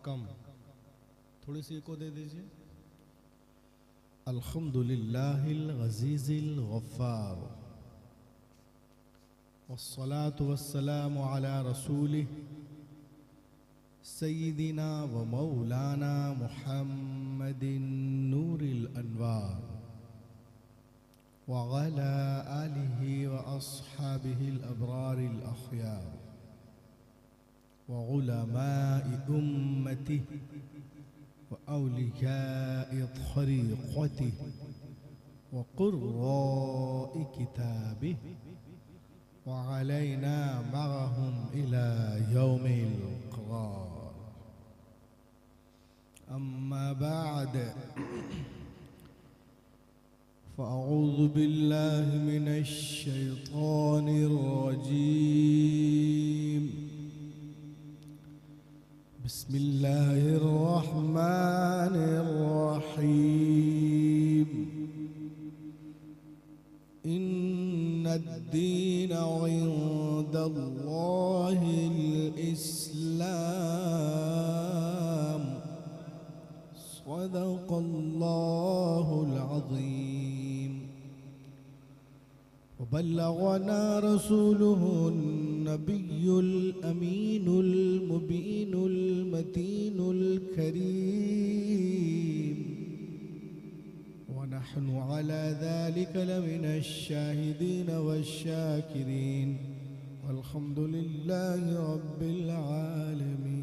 कम, थोड़ी सी को दे दीजिए। अल्हम्दुलिल्लाहिल अज़ीज़िल गफ़्फ़ार वस्सलातु वस्सलामु अला रसूलिहि सय्यिदिना व मौलाना मुहम्मदिन नूरिल अनवार व अला आलिहि व अस्हाबिहिल अबरारिल अख़यार व उलमाइ उम्मतिहि व औलियाइ तरीक़तिहि व क़ुर्राइ किताबिहि व अलैना मअहुम इला यौमिल क़रार। अम्मा बअद फ़अऊज़ु बिल्लाहि मिनश शैतानिर रजीम। बिस्मिल्लाहिर रहमानिर रहीम। इन्नद्दीन इंदल्लाहिल इस्लाम। सदक़ल्लाहुल अज़ीम। वबल्लगना रसूलुहुन नबियुल अमीनुल मुबीनुल मतीनुल करीम व नहनु अला ज़ालिका लमिनश शाहिदीन वश्शाकिरीन वल्हम्दुलिल्लाहि रब्बिल आलमीन।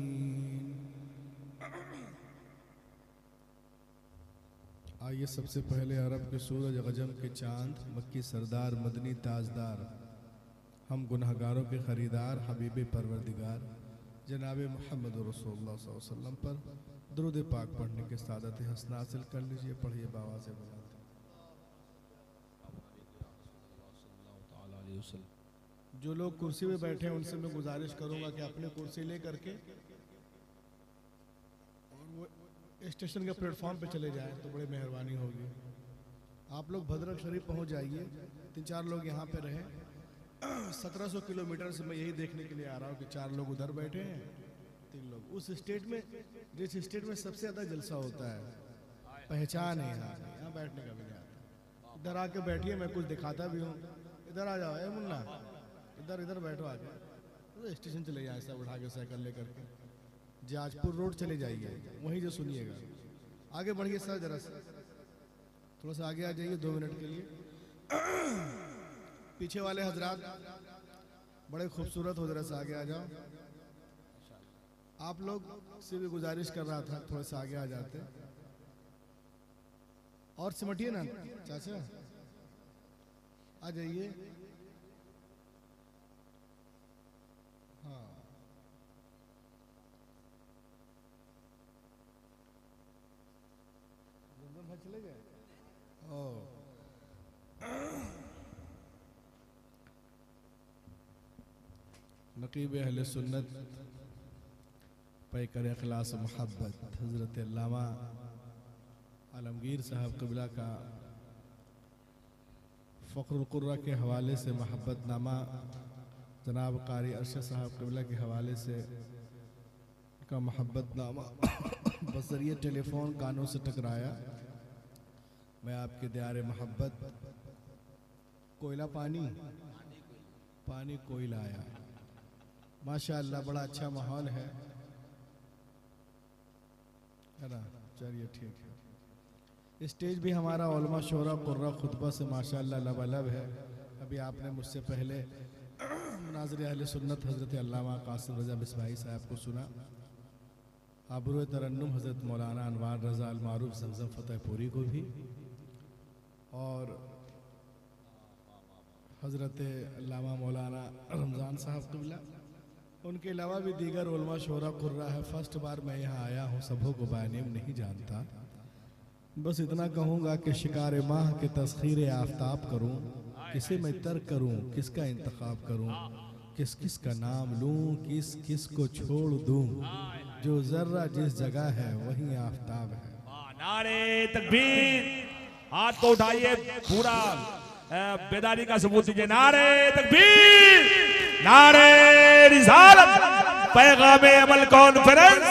आइए सबसे पहले अरब के सूरज, गजम के चांद, मक्की सरदार, मदनी ताजदार, हम गुनहगारों के खरीदार, हबीब परवरदिगार जनाब मोहम्मद रसूलुल्लाह सल्लल्लाहु अलैहि वसल्लम पर दुरूद पाक पढ़ने के सादत हसना हासिल कर लीजिए। पढ़िए बाबा से बुलंद। जो लोग कुर्सी में बैठे हैं उनसे मैं गुजारिश करूंगा कि अपनी कुर्सी ले करके और वो स्टेशन के प्लेटफॉर्म पे चले जाएं तो बड़ी मेहरबानी होगी। आप लोग भद्रक शरीफ पहुंच जाइए, 3-4 लोग यहाँ पे रहें। 1700 किलोमीटर से मैं यही देखने के लिए आ रहा हूँ कि 4 लोग उधर बैठे हैं, 3 लोग उस स्टेट में, जिस स्टेट में सबसे ज़्यादा जलसा होता है। पहचान है यहाँ बैठने का भी नहीं आता। इधर आके बैठिए, मैं कुछ दिखाता भी हूँ। इधर आ जाओ, मुन्ना इधर बैठो आके। तो स्टेशन चले जाए, सब उठा के साइकिल लेकर के जाजपुर रोड चले जाइए, वहीं जो सुनिएगा। आगे बढ़िए सर, जरा थोड़ा सा आगे आ जाइए 2 मिनट के लिए। पीछे वाले हजरात बड़े खूबसूरत हो, जरा सा आगे आ जाओ। आप लोग से भी गुजारिश कर रहा था थोड़ा सा आगे आ जाते और सिमटिए ना चाचा, आ जाइए। हाँ, चले गए। नकीब अहले सुन्नत पैकर इखलास मोहब्बत हज़रत अल्लामा आलमगीर साहब क़िबला का फ़ख्रुल क़ुर्रा के हवाले से मोहब्बतनामा जनाब कारी अरशद साहब क़िबला के हवाले से का मोहब्बतनामा बज़रिए टेलीफोन कानों से टकराया। मैं आपके दियारे मोहब्बत कोयला पानी कोयला आया। माशाअल्लाह बड़ा अच्छा माहौल है ना। चलिए ठीक है। स्टेज भी हमारा उलमा शोरा कुर्रा खुतबा से माशाअल्लाह लबालब है। अभी आपने मुझसे पहले मुनाज़िर अहले सुन्नत हज़रत अल्लामा कासिम रज़ा मिसबाही साहब को सुना। आबरू तरन्नुम हज़रत मौलाना अनवार रज़ा अल मारूफ ज़मज़म फ़तेहपुरी को भी, और हज़रत अल्लामा मौलाना रमज़ान साहब क़िबला, उनके अलावा भी दीगर उलमा शोरा कुर्रा है। फर्स्ट बार मैं यहाँ आया हूँ, सबों को बानेम नहीं जानता। बस इतना कहूँगा कि शिकार माह के तस्खीर आफ्ताब करूँ, किसे मैं तर्क करूँ, किसका इंतखाब करूँ, किस किस का नाम लूँ, किस किस को छोड़ दूँ। जो जर्रा जिस जगह है वहीं आफ्ताब है। नारे तकबीर, हाथ को उठाइए, पूरा बेदारी का सबूत दीजिए। नारे तकबीर, नारे रिसालत, पैगाम अमल कॉन्फ्रेंस।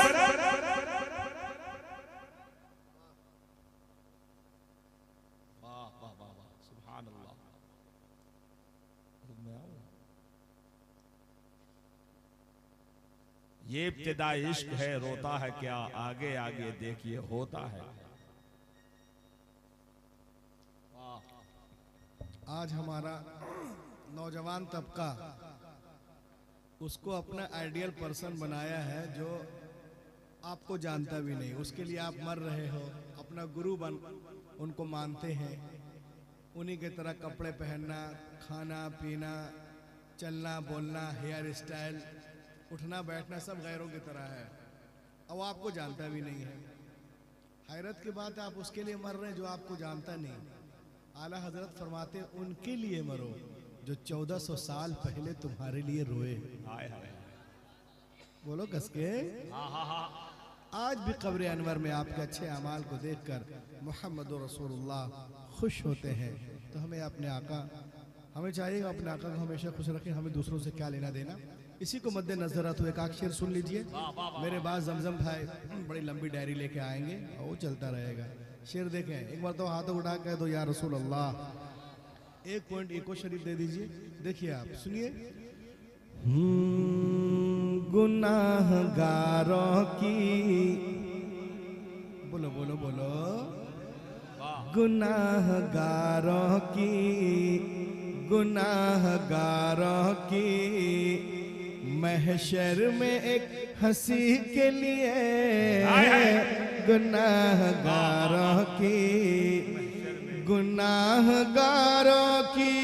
ये इब्तिदा इश्क है, रोता है क्या, आगे आगे देखिए होता है। आज हमारा नौजवान तबका उसको अपना आइडियल पर्सन बनाया है जो आपको जानता भी नहीं, उसके लिए आप मर रहे हो, अपना गुरु बन उनको मानते हैं, उन्हीं के तरह कपड़े पहनना, खाना पीना, चलना बोलना, हेयर स्टाइल, उठना बैठना सब गैरों की तरह है, और वो आपको जानता भी नहीं है। हैरत की बात है, आप उसके लिए मर रहे हैं जो आपको जानता नहीं। आला हजरत फरमाते उनके लिए मरो जो 1400 साल पहले तुम्हारे लिए रोए। हाय हाय, बोलो कसके। आज भी कब्र अनवर में आपके अच्छे अमाल को देखकर मोहम्मद रसूलुल्लाह खुश होते हैं। तो हमें अपने आका, हमें चाहिए अपने आका को हमेशा खुश रखें, हमें दूसरों से क्या लेना देना। इसी को मद्देनजर रखते हुए एक आख शेर सुन लीजिए। मेरे बाद जमजम भाई बड़ी लंबी डायरी लेके आएंगे और वो चलता रहेगा। शेर देखें एक बार, तो हाथों उठा कह दो या रसूल अल्लाह। एक पॉइंट इको शरीफ दे दीजिए, देखिए आप सुनिए। गुनाहगारों की, बोलो बोलो बोलो, गुनाहगारों की, गुनाहगारों की महशर में एक हंसी के लिए, गुनाहगारों की, गुनाहगारों की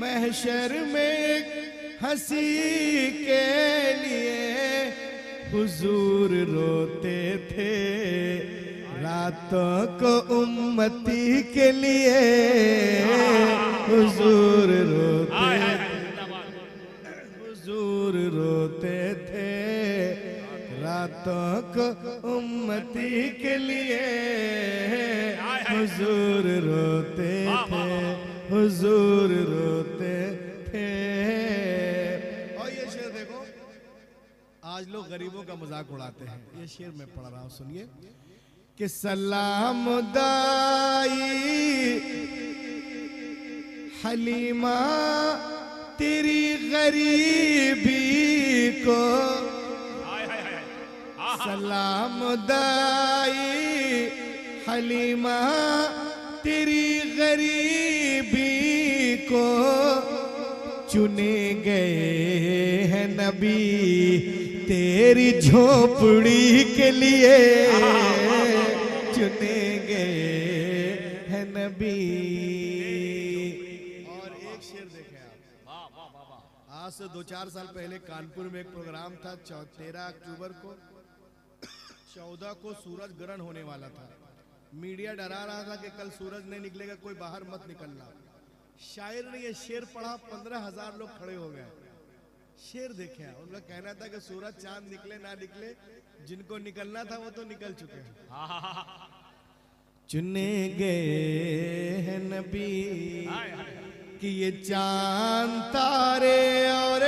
महशर में एक हंसी के लिए हुजूर रोते थे रातों को उम्मती के लिए, हुजूर रोते, हुजूर रोते थे रातों को उम्मती के लिए, हुजूर रोते थे, हुजूर रोते थे। और ये शेर देखो, आज लोग गरीबों का मजाक उड़ाते हैं। ये शेर मैं पढ़ रहा हूं, सुनिए कि सलाम दाई हलीमा तेरी गरीबी को, सलाम दाई हलीमा तेरी गरीबी को, चुने गए हैं नबी तेरी झोपड़ी के लिए, चुने गए हैं नबी। और एक शेर देखें आप, आज से 2-4 साल पहले कानपुर में एक प्रोग्राम था, 13 अक्टूबर को, 14 को सूरज ग्रहण होने वाला था। मीडिया डरा रहा था कि कल सूरज नहीं निकलेगा, कोई बाहर मत निकलना। शायर ने ये शेर पढ़ा, 15,000 लोग खड़े हो गए। शेर देखे, उनका कहना था कि सूरज चांद निकले ना निकले, जिनको निकलना था वो तो निकल चुके हैं। चुने गए हैं नबी कि ये चांद तारे और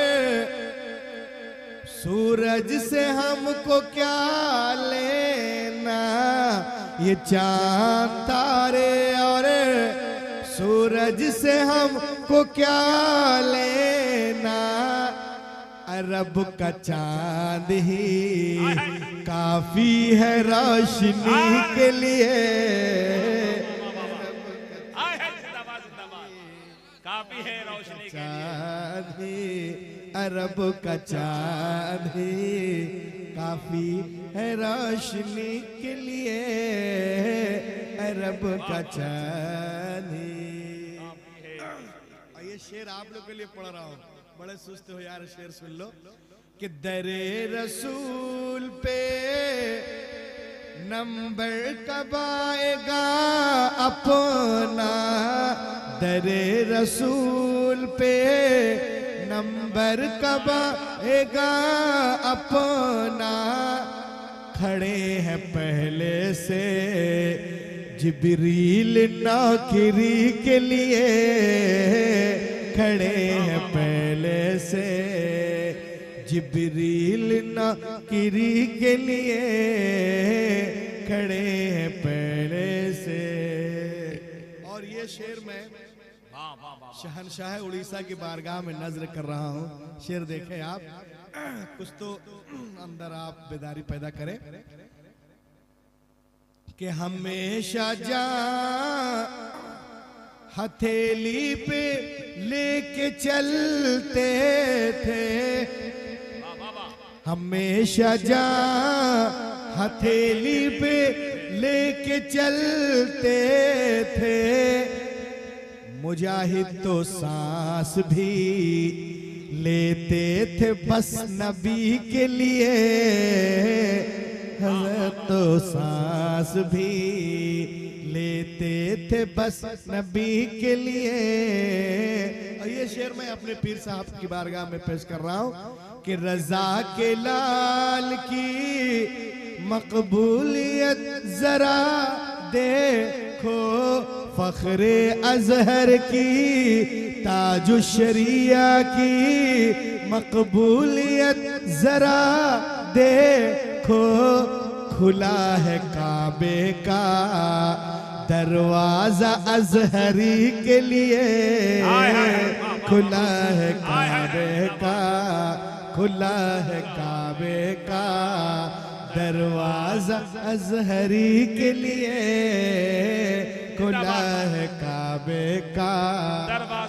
सूरज से हमको क्या लेना, ये चांद तारे और सूरज से हमको क्या लेना, अरब का चांद ही काफी है रोशनी के लिए, काफी है रोशनी के चांद ही, अरब का चांद ही काफी है रोशनी के लिए, अरब का चांद ही। ये शेर आप लोग के लिए पढ़ रहा हूँ, बड़े सुस्त हो यार, शेर सुन लो कि दरे रसूल पे नंबर कब आएगा अपना, दरे रसूल पे नंबर कब आएगा अपना, खड़े हैं पहले से जिब्रील नौकरी के लिए, खड़े हैं पहले से जिब्रील नौकरी के लिए, खड़े हैं पहले से। और ये शेर मैं शहनशाह उड़ीसा की बारगाह में नजर कर रहा हूँ। शेर देखें आप कुछ तो अंदर आप बेदारी पैदा करें कि हमेशा जा हथेली पे लेके चलते थे, हमेशा जा हथेली पे लेके चलते थे, मुजाहिद तो सांस भी लेते थे बस नबी के लिए, हज़रत तो सांस भी लेते थे बस नबी के लिए। और ये शेर मैं अपने पीर साहब की बारगाह में पेश कर रहा हूँ कि रजा के लाल की मकबूलियत जरा देखो, फख्रे अजहर की ताजु शरिया की मकबूलियत जरा देखो, खुला है काबे का दरवाजा अजहरी के लिए, खुला है काबे का, खुला है काबे का दरवाजा अजहरी के लिए, खुला है काबे का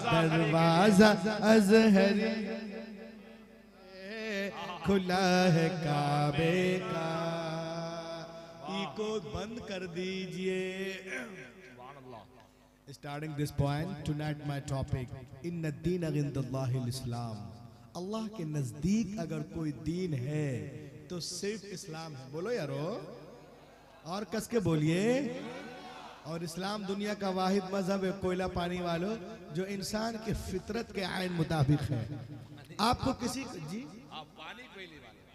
दरवाजा अजहरी, खुला है काबे का। को बंद कर दीजिए। Starting this point, tonight my topic, इन्न दीन इंदल्लाहिल इस्लाम। अल्लाह के नजदीक अगर कोई दीन है तो सिर्फ इस्लाम है। बोलो यारो, और कस के बोलिए। और इस्लाम दुनिया का वाहिद मजहब है, कोयला पानी वालों, जो इंसान के फितरत के आइन मुताबिक है। आपको किसी जी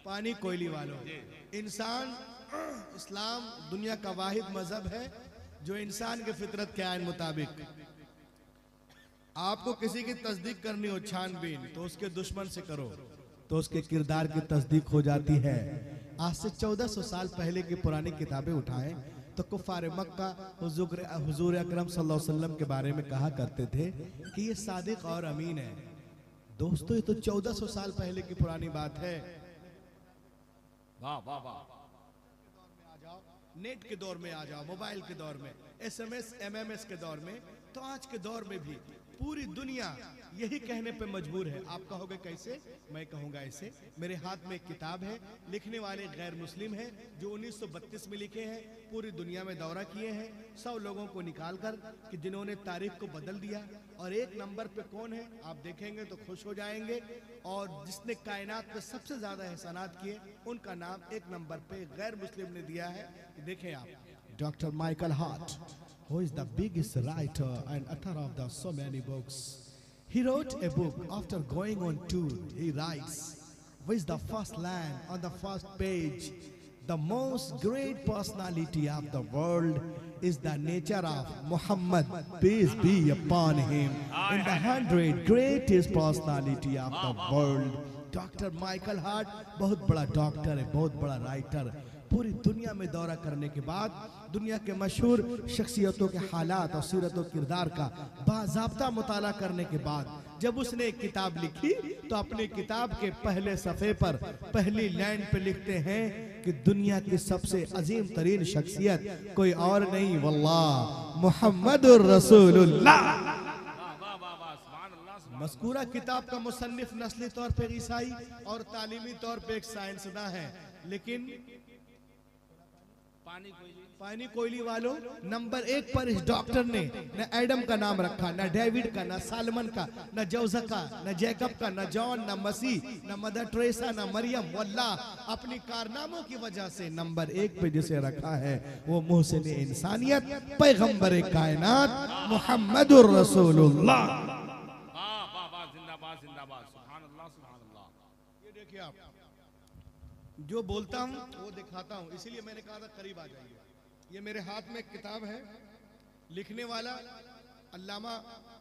पानी कोयली वालों, इंसान इस्लाम दुनिया का वाहिद मजहब है जो इंसान के फितरत के आइन मुताबिक। आपको किसी की तस्दीक करनी हो छानबीन तो उसके दुश्मन से करो तो उसके किरदार की तस्दीक हो जाती है। आज से 1400 साल पहले की पुरानी किताबें उठाएं तो कुफार मक्का हुजूर अकरम सल्लल्लाहु अलैहि वसल्लम के बारे में कहा करते थे कि ये सादिक और अमीन है। दोस्तों, ये तो 1400 साल पहले की पुरानी बात है। वाह वाह वाह। नेट के दौर में आ जाओ, मोबाइल के दौर में, SMS MMS के दौर में, तो आज के दौर में भी पूरी दुनिया यही कहने पे मजबूर है। आप कहोगे कैसे? मैं कहूंगा ऐसे। मेरे हाथ में एक किताब है, लिखने वाले गैर मुस्लिम हैं जो 1932 में लिखे हैं, पूरी दुनिया में दौरा किए हैं 100 लोगों को निकाल कर कि जिन्होंने तारीख को बदल दिया। और एक नंबर पे कौन है आप देखेंगे तो खुश हो जाएंगे। और जिसने कायनात पे सबसे ज्यादा एहसानात किए उनका नाम एक नंबर पे गैर मुस्लिम ने दिया है। देखें आप, doctor Michael Hart, who is the biggest writer and author of the so many books. He wrote a book after going on tour. He writes, which the first line on the first page, the most great personality of the world is the nature of Muhammad, peace be upon him, in the 100 greatest personality of the world. Doctor Michael Hart बहुत बड़ा doctor है, बहुत बड़ा writer. पूरी दुनिया में दौरा करने के बाद दुनिया के मशहूर शख्सियतों के हालात और सीरत और किरदार का बाज़ाब्ता मुताला करने के बाद जब उसने एक किताब लिखी तो अपने किताब के पहले सफ़े पर पहली लाइन पे लिखते हैं कि दुनिया की सबसे अजीम तरीन शख्सियत कोई और नहीं, वल्लाह मुहम्मदुर रसूलुल्लाह। मज़कूरा किताब का मुसन्निफ नस्ली तौर पे ईसाई और तालीमी तौर पे एक साइंसदान है, लेकिन पानी कोयली वालों नंबर 1 पर इस डॉक्टर ने न एडम का नाम रखा, न डेविड का, न सालमन का, न जोसेफ का, न जैकब का, न जॉन, न मसीह, न मदर टेरेसा, न मरियम। वल्लाह अपनी कारनामों की वजह से नंबर 1 पे जिसे रखा है वो मुहसिन इंसानियत पैगंबर कायनात मुहम्मदुर रसूलुल्लाह। ये देखिए आप, जो बोलता हूँ वो दिखाता हूँ, इसीलिए मैंने कहा था करीब आ जाइए। ये मेरे हाथ में एक किताब है, लिखने वाला अल्लामा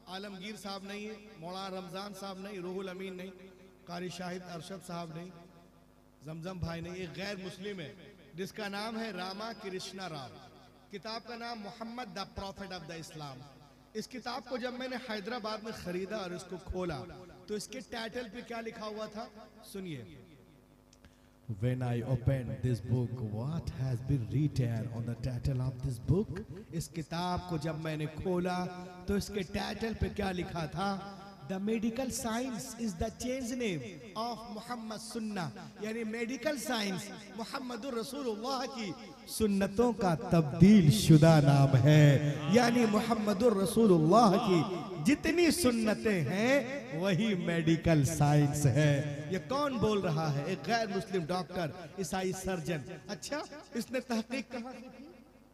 आलमगीर साहब नहीं है, मौलाना रमजान साहब नहीं, रूहुल अमीन नहीं, कारी शाहिद अरशद साहब नहीं, जमजम भाई नहीं, एक गैर मुस्लिम है जिसका नाम है रामा कृष्णा राव। किताब का नाम Muhammad the prophet of the Islam. इस किताब को जब मैंने हैदराबाद में खरीदा और इसको खोला तो इसके टाइटल पे क्या लिखा हुआ था सुनिए, When I opened this book, what has been written on the title of this book? इस किताब को जब मैंने खोला तो इसके टाइटल पे क्या लिखा था? The medical science is the change name of Muhammad Sunnah, यानी मेडिकल साइंस मुहम्मदुर रसूलुल्लाह की सुन्नतों का तब्दील शुदा नाम है। यानी मुहम्मदुर रसूलुल्लाह की जितनी सुन्नतें हैं वही मेडिकल साइंस है। ये कौन बोल रहा है? एक गैर मुस्लिम डॉक्टर, ईसाई सर्जन। अच्छा, इसने तहकीक कहाँ से की?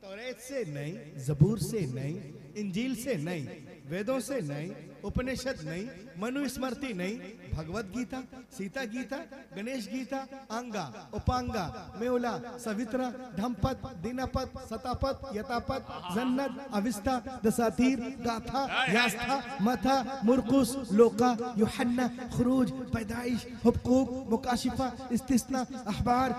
तौरेत से नहीं, जबूर से नहीं, इंजील से नहीं, वेदों से नहीं, उपनिषद नहीं, मनुस्मृति नहीं, भगवत गीता, सीता गीता, गणेश गीता, अंगा, उपांगा, मेउला, सवित्रा, धम्पत, दिनपत, सतापत, यतापत, जन्नत, अविस्ता, दसातीर, गाथा, यास्था, मथा, मुरकुस, लोका, यूहन्ना, खुरूज, पैदाइश, हुक्कूक, मुकाशिफा, इस्तिस्ना, अखबार,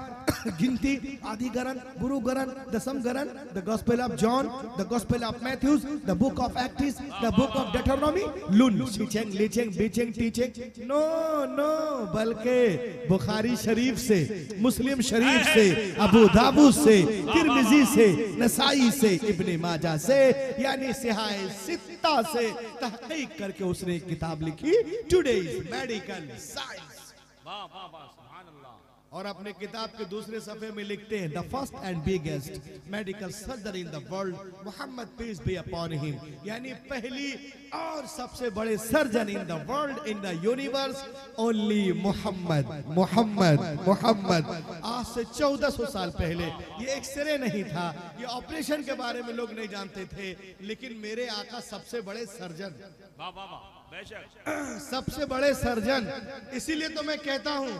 गिनती, आदिगरन, गुरुगरन, दसमगरन, the gospel of John, the gospel of Matthews, the book of Acts, the book of Deuteronomy, लुन, शिचेंग, लीचेंग, बीचेंग, टीचेंग, नो नो, बल्कि बुखारी शरीफ से, मुस्लिम शरीफ से, अबू दाऊद से, तिरमिजी से, नसाई से, इब्ने माजा से, यानी सिहाए सित्ता से तहकीक करके उसने एक किताब लिखी, टुडेज मेडिकल साइंस। वाह वाह वाह, सुभान अल्लाह। और अपने किताब के दूसरे सफे में लिखते हैं, the first and biggest medical surgeon in the world Muhammad peace be upon him, यानी पहली और सबसे बड़े surgeon in the world, in the universe, only Muhammad Muhammad Muhammad. आज से 1400 साल पहले ये एक्सरे नहीं था, ये ऑपरेशन के बारे में लोग नहीं जानते थे, लेकिन मेरे आका सबसे बड़े सर्जन, वाह वाह वाह, बेशक सबसे बड़े सर्जन। इसीलिए तो मैं कहता हूं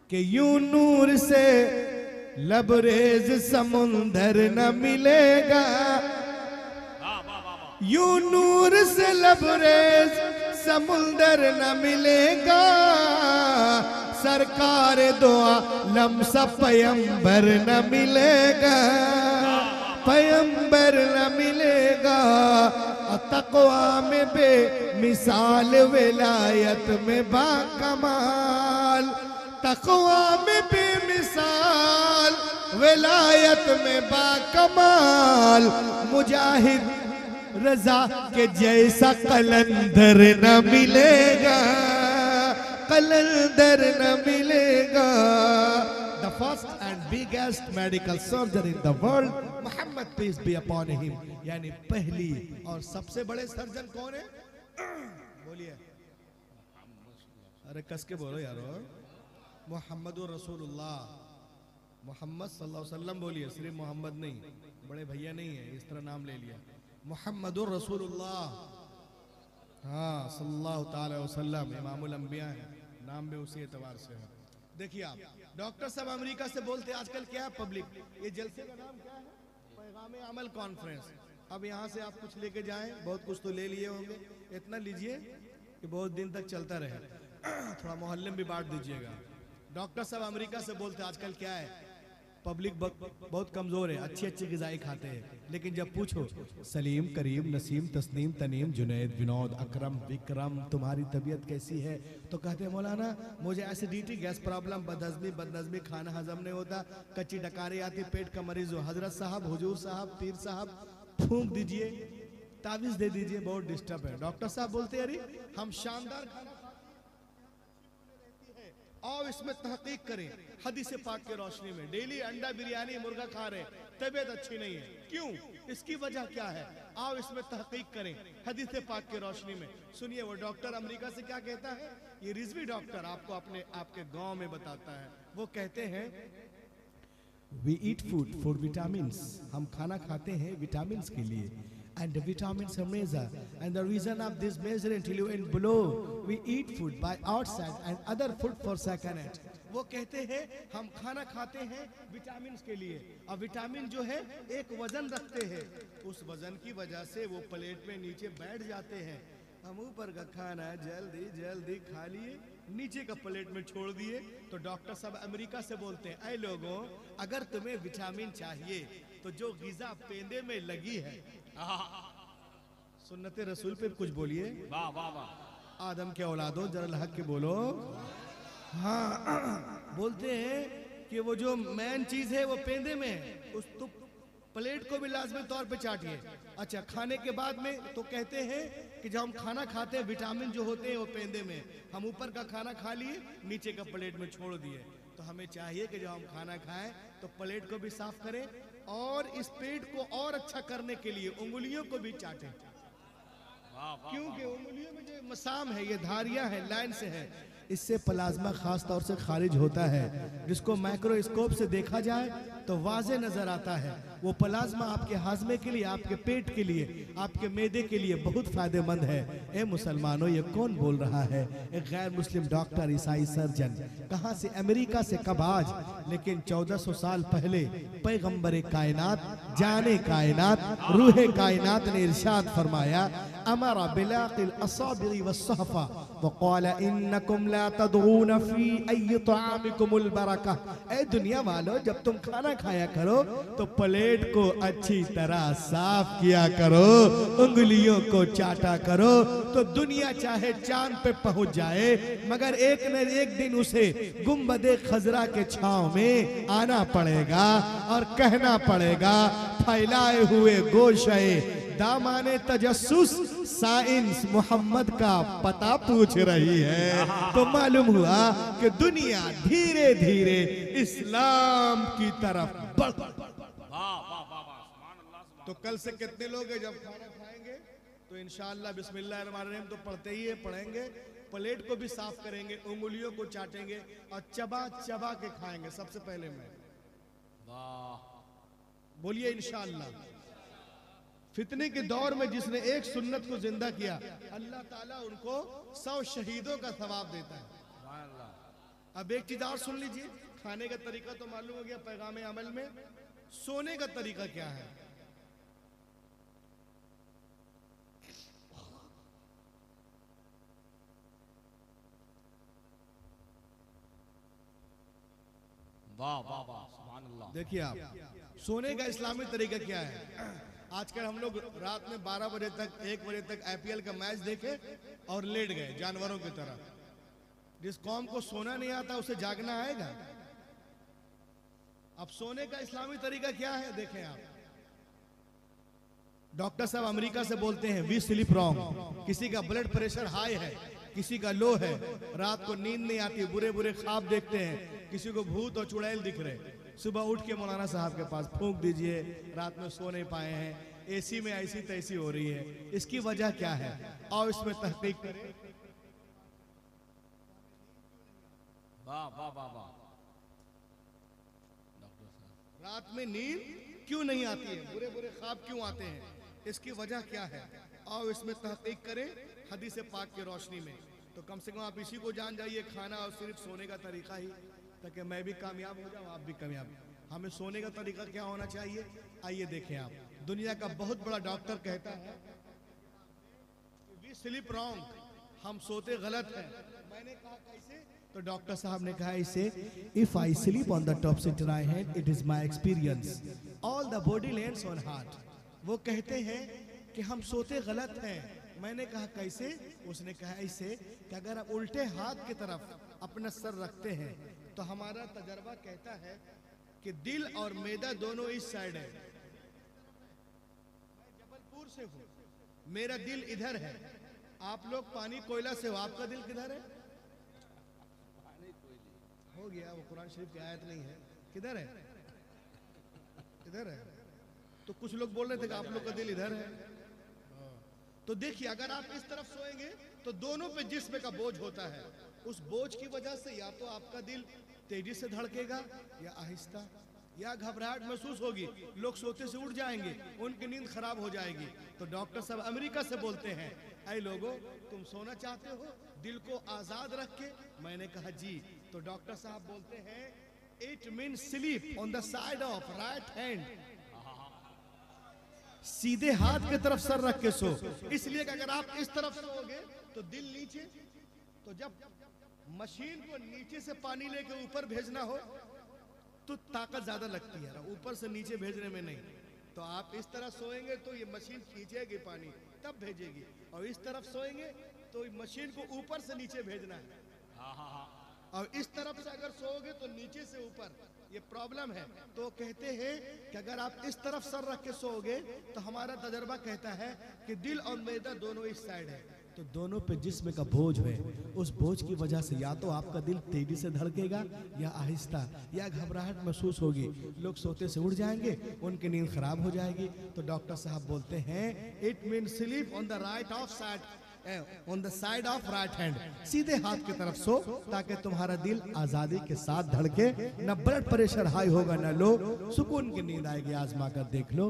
कि यूं नूर से लबरेज समुंदर न मिलेगा, यूं नूर से लबरेज समुंदर न मिलेगा, सरकार दो आलम सा पैगंबर न मिलेगा, पैगंबर न मिलेगा। तक़वा में बेमिसाल, विलायत में बाकमाल, तक़वा में बेमिसाल, विलायत में बाकमाल, मुजाहिद रजा के जैसा कलंदर न मिलेगा, कलंदर न मिलेगा। The first and biggest medical surgeon in the world, Muhammad peace be upon him, यानी पहली और सबसे बड़े सर्जन कौन है? बोलिए, अरे कस के बोलो यारो। मोहम्मदुर रसूलुल्लाह, मोहम्मद सल्लल्लाहु अलैहि वसल्लम बोलिए, सिर्फ मोहम्मद नहीं, बड़े भैया नहीं है, इस तरह नाम ले लिया, मोहम्मदुर रसूलुल्लाह, हाँ सल्लल्लाहु ताला अलैहि वसल्लम इमामुल अंबिया है, नाम भी उसी एतबार से है। देखिए आप, डॉक्टर साहब अमेरिका से बोलते हैं आजकल क्या है पब्लिक, ये जलसे का नाम क्या है? पैगाम अमल कॉन्फ्रेंस। अब यहाँ से आप कुछ लेके जाएं, बहुत कुछ तो ले लिए होंगे, इतना लीजिए कि बहुत दिन तक चलता रहे, थोड़ा मोहल्ले में भी बांट दीजिएगा। डॉक्टर साहब अमेरिका से बोलते हैं आजकल क्या है, पब्लिक बहुत कमजोर है, अच्छी अच्छी ग़िज़ाएं खाते हैं, लेकिन जब पूछो सलीम, करीम, नसीम, तस्नीम, तनीम, जुनैद, विनोद, अकरम, विक्रम, तुम्हारी तबीयत कैसी है, तो कहते हैं मौलाना मुझे एसिडिटी, गैस प्रॉब्लम, बदहजमी, खाना हजम नहीं होता, कच्ची डकारी आती, पेट का मरीज हो, हजरत साहब, हुजूर साहब, पीर साहब फूंक दीजिए, तावीज दे दीजिए, बहुत डिस्टर्ब है। डॉक्टर साहब बोलते हैं अरे हम शानदार खाना और इसमें तहकीक करें, हदीस पाक के रोशनी में, डेली अंडा बिरयानी मुर्गा खा रहे, तबीयत अच्छी नहीं है, क्यों, इसकी वजह क्या है, आओ इसमें तहकीक करें हदीस पाक के रोशनी में। सुनिए वो डॉक्टर अमेरिका से क्या कहता है, ये रिजवी डॉक्टर आपको अपने आपके गांव में बताता है। वो कहते हैं we eat food for vitamins, हम खाना खाते हैं विटामिन्स के लिए, and the vitamins are measured, and the reason of this measuring till you in below, we eat food by outside and other food for second hand। वो कहते हैं हम खाना खाते हैं विटामिन्स के लिए, और विटामिन जो है एक वजन रखते हैं, उस वजन की वजह से वो प्लेट में नीचे बैठ जाते हैं, हम ऊपर का खाना जल्दी जल्दी खा लिए, नीचे का प्लेट में छोड़ दिए। तो डॉक्टर साहब अमेरिका से बोलते हैं ऐ लोगों, अगर तुम्हें विटामिन चाहिए तो जो ग़िज़ा पेंदे में लगी है, सुन्नते रसूल पे कुछ बोलिए, वाह वाह वाह, आदम के औलादो जरा हक के बोलो, हाँ बोलते हैं कि वो जो मेन चीज है वो पेंदे में है, उस तो प्लेट को भी लाजमी तौर पे चाटिए। अच्छा, खाने के बाद में तो कहते हैं कि जब हम खाना खाते हैं विटामिन जो होते हैं वो पेंदे में, हम ऊपर का खाना खा लिए नीचे का प्लेट में छोड़ दिए। तो हमें चाहिए कि जब हम खाना खाएं तो प्लेट को भी साफ करें और इस पेट को और अच्छा करने के लिए उंगलियों को भी चाटें, क्योंकि उंगलियों में जो मसाम है ये धारियां हैं, लाइन से है, इससे प्लाज्मा खास तौर से खारिज होता है, जिसको माइक्रोस्कोप से देखा जाए तो वाज़े नजर आता है। वो प्लाज्मा आपके हाजमे के लिए, आपके पेट के लिए, आपके मैदे के लिए बहुत फायदेमंद है। ए मुसलमानों, ये कौन बोल रहा है? एक गैर मुस्लिम डॉक्टर, ईसाई सर्जन, कहाँ से? अमेरिका से। कब? आज। लेकिन 1400 साल पहले पैगंबर कायनात, जाने कायनात, रूहे कायनात ने इरशाद फरमाया, अमरा बिलाकिल असाबिरी वस्सहफा वक़ाल इन्नकुम ला तदऊन फी अय्यि तआमिकुमुल बरका। ए दुनिया वालों, जब तुम खाना खाया करो तो प्लेट को अच्छी तरह साफ किया करो, उंगलियों को चाटा करो, तो दुनिया चाहे चांद पे पहुंच जाए मगर एक न एक दिन उसे गुंबदे खजरा के छांव में आना पड़ेगा और कहना पड़ेगा, फैलाए हुए गोशे दामाने तजस्सुस साइंस मोहम्मद का पता पूछ रही है। तो मालूम हुआ कि दुनिया धीरे धीरे इस्लाम की तरफ बढ़। तो कल से कितने लोग हैं जब खाना खाएंगे तो इंशाअल्लाह बिस्मिल्लाहिर्रहमानिर्रहीम तो पढ़ते ही है, पढ़ेंगे, प्लेट को भी साफ करेंगे, उंगलियों को चाटेंगे और चबा चबा के खाएंगे। सबसे पहले मैं, बोलिए इंशाअल्लाह। फितने के दौर में जिसने एक सुन्नत को जिंदा किया, अल्लाह ताला उनको 100 शहीदों का सवाब देता है। अब एक चीज और सुन लीजिए, खाने का तरीका तो मालूम हो गया, पैगाम अमल में सोने का तरीका क्या है? वाह वाह वाह, सुभान अल्लाह। देखिए आप, सोने का इस्लामी तरीका क्या है? आजकल हम लोग रात में 12 बजे तक, 1 बजे तक IPL का मैच देखे और लेट गए जानवरों की तरह। जिस कौम को सोना नहीं आता उसे जागना आएगा? अब सोने का इस्लामी तरीका क्या है देखें आप। डॉक्टर साहब अमेरिका से बोलते हैं वी स्लीप रॉन्ग। किसी का ब्लड प्रेशर हाई है, किसी का लो है, रात को नींद नहीं आती, बुरे बुरे ख्वाब देखते हैं, किसी को भूत और चुड़ैल दिख रहे, सुबह उठ के मौलाना साहब के पास फूंक दीजिए, रात में सो नहीं पाए हैं, एसी में ऐसी तैसी हो रही है, इसकी वजह क्या है? और इसमें तहकीक करें। वाह वाह वाह वाह। रात में नींद क्यों नहीं आती है, बुरे बुरे ख्वाब क्यों आते हैं, इसकी वजह क्या है? और इसमें तहकीक करें हदीस पाक की रोशनी में। तो कम से कम आप इसी को जान जाइए, खाना और सिर्फ सोने का तरीका ही, ताकि मैं भी कामयाब हो जाऊं, आप भी कामयाब। हमें सोने का तरीका क्या होना चाहिए? आइए देखें आप। दुनिया का बहुत बड़ा डॉक्टर कहता है वी स्लीप रॉन्ग, हम सोते गलत हैं। मैंने कहा कैसे? तो डॉक्टर साहब ने कहा इसे, if I sleep on the top seat right hand it is my experience, all the body lands on heart. वो कहते हैं कि हम सोते गलत हैं। मैंने कहा कैसे? उसने कहा ऐसे कि अगर आप उल्टे हाथ की तरफ अपना सर रखते हैं तो हमारा तजर्बा कहता है कि दिल और मैदा दोनों इस साइड है। मैं जबलपुर से हूँ, मेरा दिल इधर है, आप लोग पानी कोयला से हो, आपका दिल किधर है? हो गया, वो कुरान शरीफ की आयत नहीं है, किधर है? इधर है। तो कुछ लोग बोल रहे थे कि आप लोग का दिल इधर है। तो देखिए, अगर आप इस तरफ सोएंगे तो दोनों पे जिस्म का बोझ होता है, उस बोझ की वजह से या तो आपका दिल तेजी से धड़केगा या आहिस्ता, या घबराहट महसूस होगी, लोग सोते से उठ जाएंगे, उनकी नींद खराब हो जाएगी। तो डॉक्टर साहब अमेरिका से बोलते हैं, ऐ लोगों, तुम सोना चाहते हो दिल को आजाद रख के? मैंने कहा जी। तो डॉक्टर साहब बोलते हैं it means sleep on the side of right hand, सीधे हाथ की तरफ सर रख के सो। इसलिए कि अगर आप इस तरफ सोओगे तो दिल नीचे, तो जब मशीन को नीचे से पानी लेके ऊपर भेजना हो तो ताकत ज्यादा लगती है, ऊपर से नीचे भेजने में नहीं। तो आप इस तरह सोएंगे तो ये मशीन खींचेगी पानी, तब भेजेगी, और इस तरफ सोएंगे तो मशीन को ऊपर से नीचे भेजना है। और इस तरफ से अगर सोओगे तो नीचे से ऊपर, ये प्रॉब्लम है। तो कहते हैं कि अगर आप इस तरफ सर रख के सोओगे तो हमारा तजर्बा कहता है कि दिल और मैदा दोनों इस साइड है, तो दोनों पे जिस्म का बोझ है। उस बोझ की वजह से या तो आपका दिल तेजी से धड़केगा या आहिस्ता, या घबराहट महसूस होगी। लोग सोते से उठ जाएंगे, उनकी नींद खराब हो जाएगी। तो डॉक्टर साहब बोलते हैं it mean sleep on the right of side, on the side of right hand, सीधे हाथ की तरफ सो, ताकि तुम्हारा दिल आजादी के साथ धड़के, न ब्लड प्रेशर हाई होगा न लो, सुकून की नींद आएगी। आजमा कर देख लो।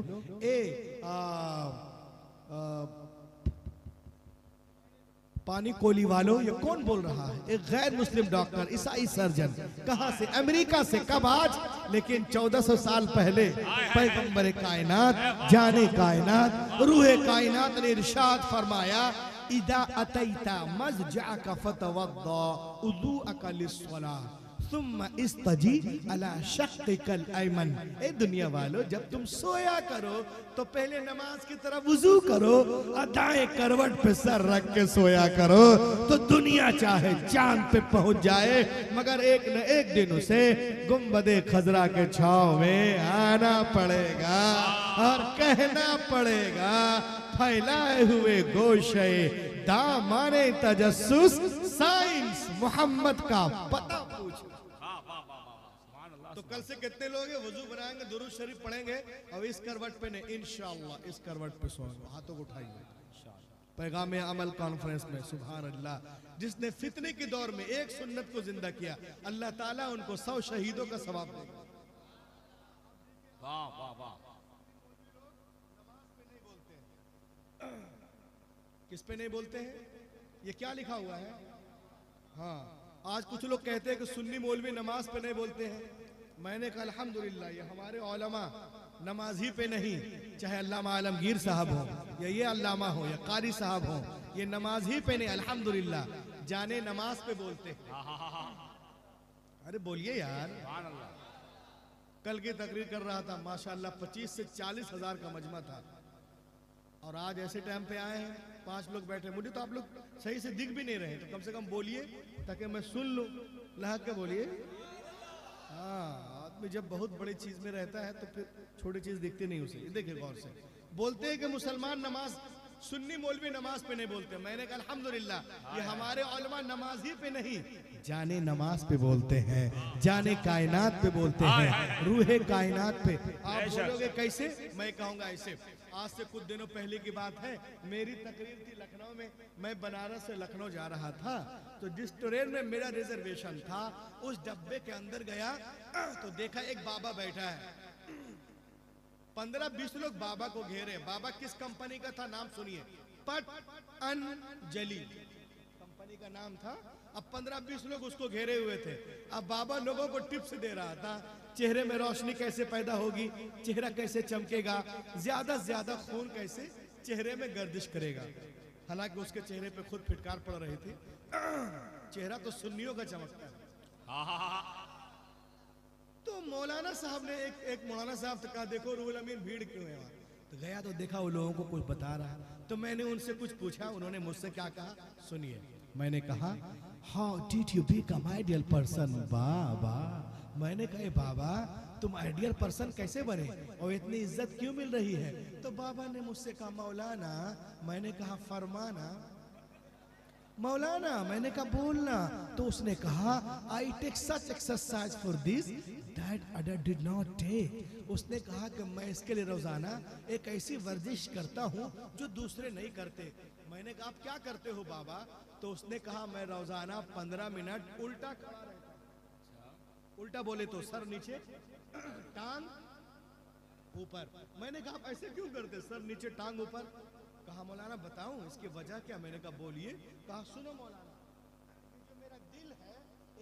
पानी कोली वालों, ये कौन बोल रहा है? एक गैर मुस्लिम डॉक्टर, ईसाई सर्जन, कहां से? अमेरिका से। कब? आज। लेकिन 1400 साल पहले पैगंबर कायनात, जाने कायनात, रूहे कायनात ने इरशाद फरमाया इदा अतैता मज़जअका फतवद्दा उज़ूअका लिस्सलाह सुम्मा इस्तजी अला शक्किकल अयमन। ए दुनिया वालों, जब तुम सोया करो तो पहले नमाज की तरफ वुजू करो और दाएं करवट पे सर रख के सोया करो, तो दुनिया चाहे चांद पे पहुंच जाए मगर एक न एक दिन उसे गुंबदे खजरा के छांव में आना पड़ेगा और कहना पड़ेगा फैलाए हुए गोशे दामाने तजस्सुस साइंस मोहम्मद का पता पूछ। तो कल से कितने लोग हैं वुजू बनाएंगे, दुरूद शरीफ पढ़ेंगे और इस करवट पे नहीं, इंशाअल्लाह इस करवट पे सोएंगे। हाथों को उठाइए। पैगाम अमल कॉन्फ्रेंस में सुभान अल्लाह, जिसने फितने के दौर में एक सुन्नत को जिंदा किया, अल्लाह ताला उनको 100 शहीदों का सवाब देगा। वाह वाह वाह। किस पे नहीं बोलते हैं? ये क्या लिखा हुआ है? हाँ, आज कुछ लोग कहते हैं कि सुन्नी मौलवी नमाज पे नहीं बोलते हैं। मैंने कहा अल्हम्दुलिल्लाह, ये हमारे उलमा नमाज ही पे नहीं, चाहे अल्लामा आलमगीर साहब हो या ये अल्लामा हो या कारी साहब हो, ये नमाज ही पे नहीं, अल्हम्दुलिल्लाह जाने नमाज पे बोलते हैं। अरे बोलिए यार। कल की तकरीर कर रहा था, माशाअल्लाह 25 से 40 हजार का मजमा था, और आज ऐसे टाइम पे आए हैं 5 लोग बैठे। मुझे तो आप लोग सही से दिख भी नहीं रहे, तो कम से कम बोलिए ताकि मैं सुन लूं। लहक के बोलिए। हाँ, आदमी जब बहुत बड़ी चीज में रहता है तो फिर छोटी चीज दिखती नहीं उसे। देखिए गौर से, बोलते हैं कि मुसलमान नमाज, सुन्नी मौलवी नमाज पे नहीं बोलते। मैंने कहा अल्हम्दुलिल्लाह, ये हमारे उलमा नमाज ही पे नहीं, जाने नमाज पे बोलते हैं, जाने कायनात पे बोलते हैं, रूहे कायनात पे। आप बोलोगे कैसे? मैं कहूंगा ऐसे। आज से कुछ दिनों पहले की बात है, मेरी तकरीर थी लखनऊ में। मैं बनारस से लखनऊ जा रहा था, तो जिस ट्रेन में मेरा रिजर्वेशन था उस डब्बे के अंदर गया तो देखा एक बाबा बैठा है। 15-20 लोग बाबा को घेरे। बाबा किस कंपनी का था? नाम सुनिए, पतंजलि कंपनी का नाम था। अब 15-20 लोग उसको घेरे हुए थे। अब बाबा लोगों को टिप्स दे रहा था, चेहरे में रोशनी कैसे पैदा होगी, चेहरा कैसे चमकेगा, ज्यादा से ज्यादा खून कैसे चेहरे में गर्दिश करेगा। हालांकि उसके चेहरे पे खुद फिटकार पड़ रही थी। चेहरा तो सुन्नियों का चमकता है। तो मौलाना साहब ने एक मौलाना साहब से कहा, देखो रूहुल अमीन भीड़ क्यों है वहाँ? तो गया तो देखा वो लोगों को कुछ बता रहा। तो मैंने उनसे कुछ पूछा, उन्होंने मुझसे क्या कहा सुनिए। मैंने कहा how did you become ideal person बाबा? मैंने कहा बाबा तुम आइडियल पर्सन कैसे बने और इतनी इज्जत क्यों मिल रही है? तो बाबा ने मुझसे कहा मौलाना। मैंने कहा फरमाना। मौलाना मैंने कहा बोलना। तो उसने कहा I take such exercise for this that other did not take. उसने कहा कि मैं इसके लिए रोजाना एक ऐसी वर्जिश करता हूँ जो दूसरे नहीं करते। मैंने कहा आप क्या करते हो बाबा? तो उसने कहा मैं रोजाना 15 मिनट उल्टा खड़ा रहता हूं। उल्टा बोले तो सर नीचे टांग ऊपर। मैंने कहा आप ऐसे क्यों करते, सर नीचे टांग ऊपर? कहा मौलाना बताऊं इसकी वजह क्या? मैंने कहा बोलिए। कहा सुनो मौलाना, जो मेरा दिल है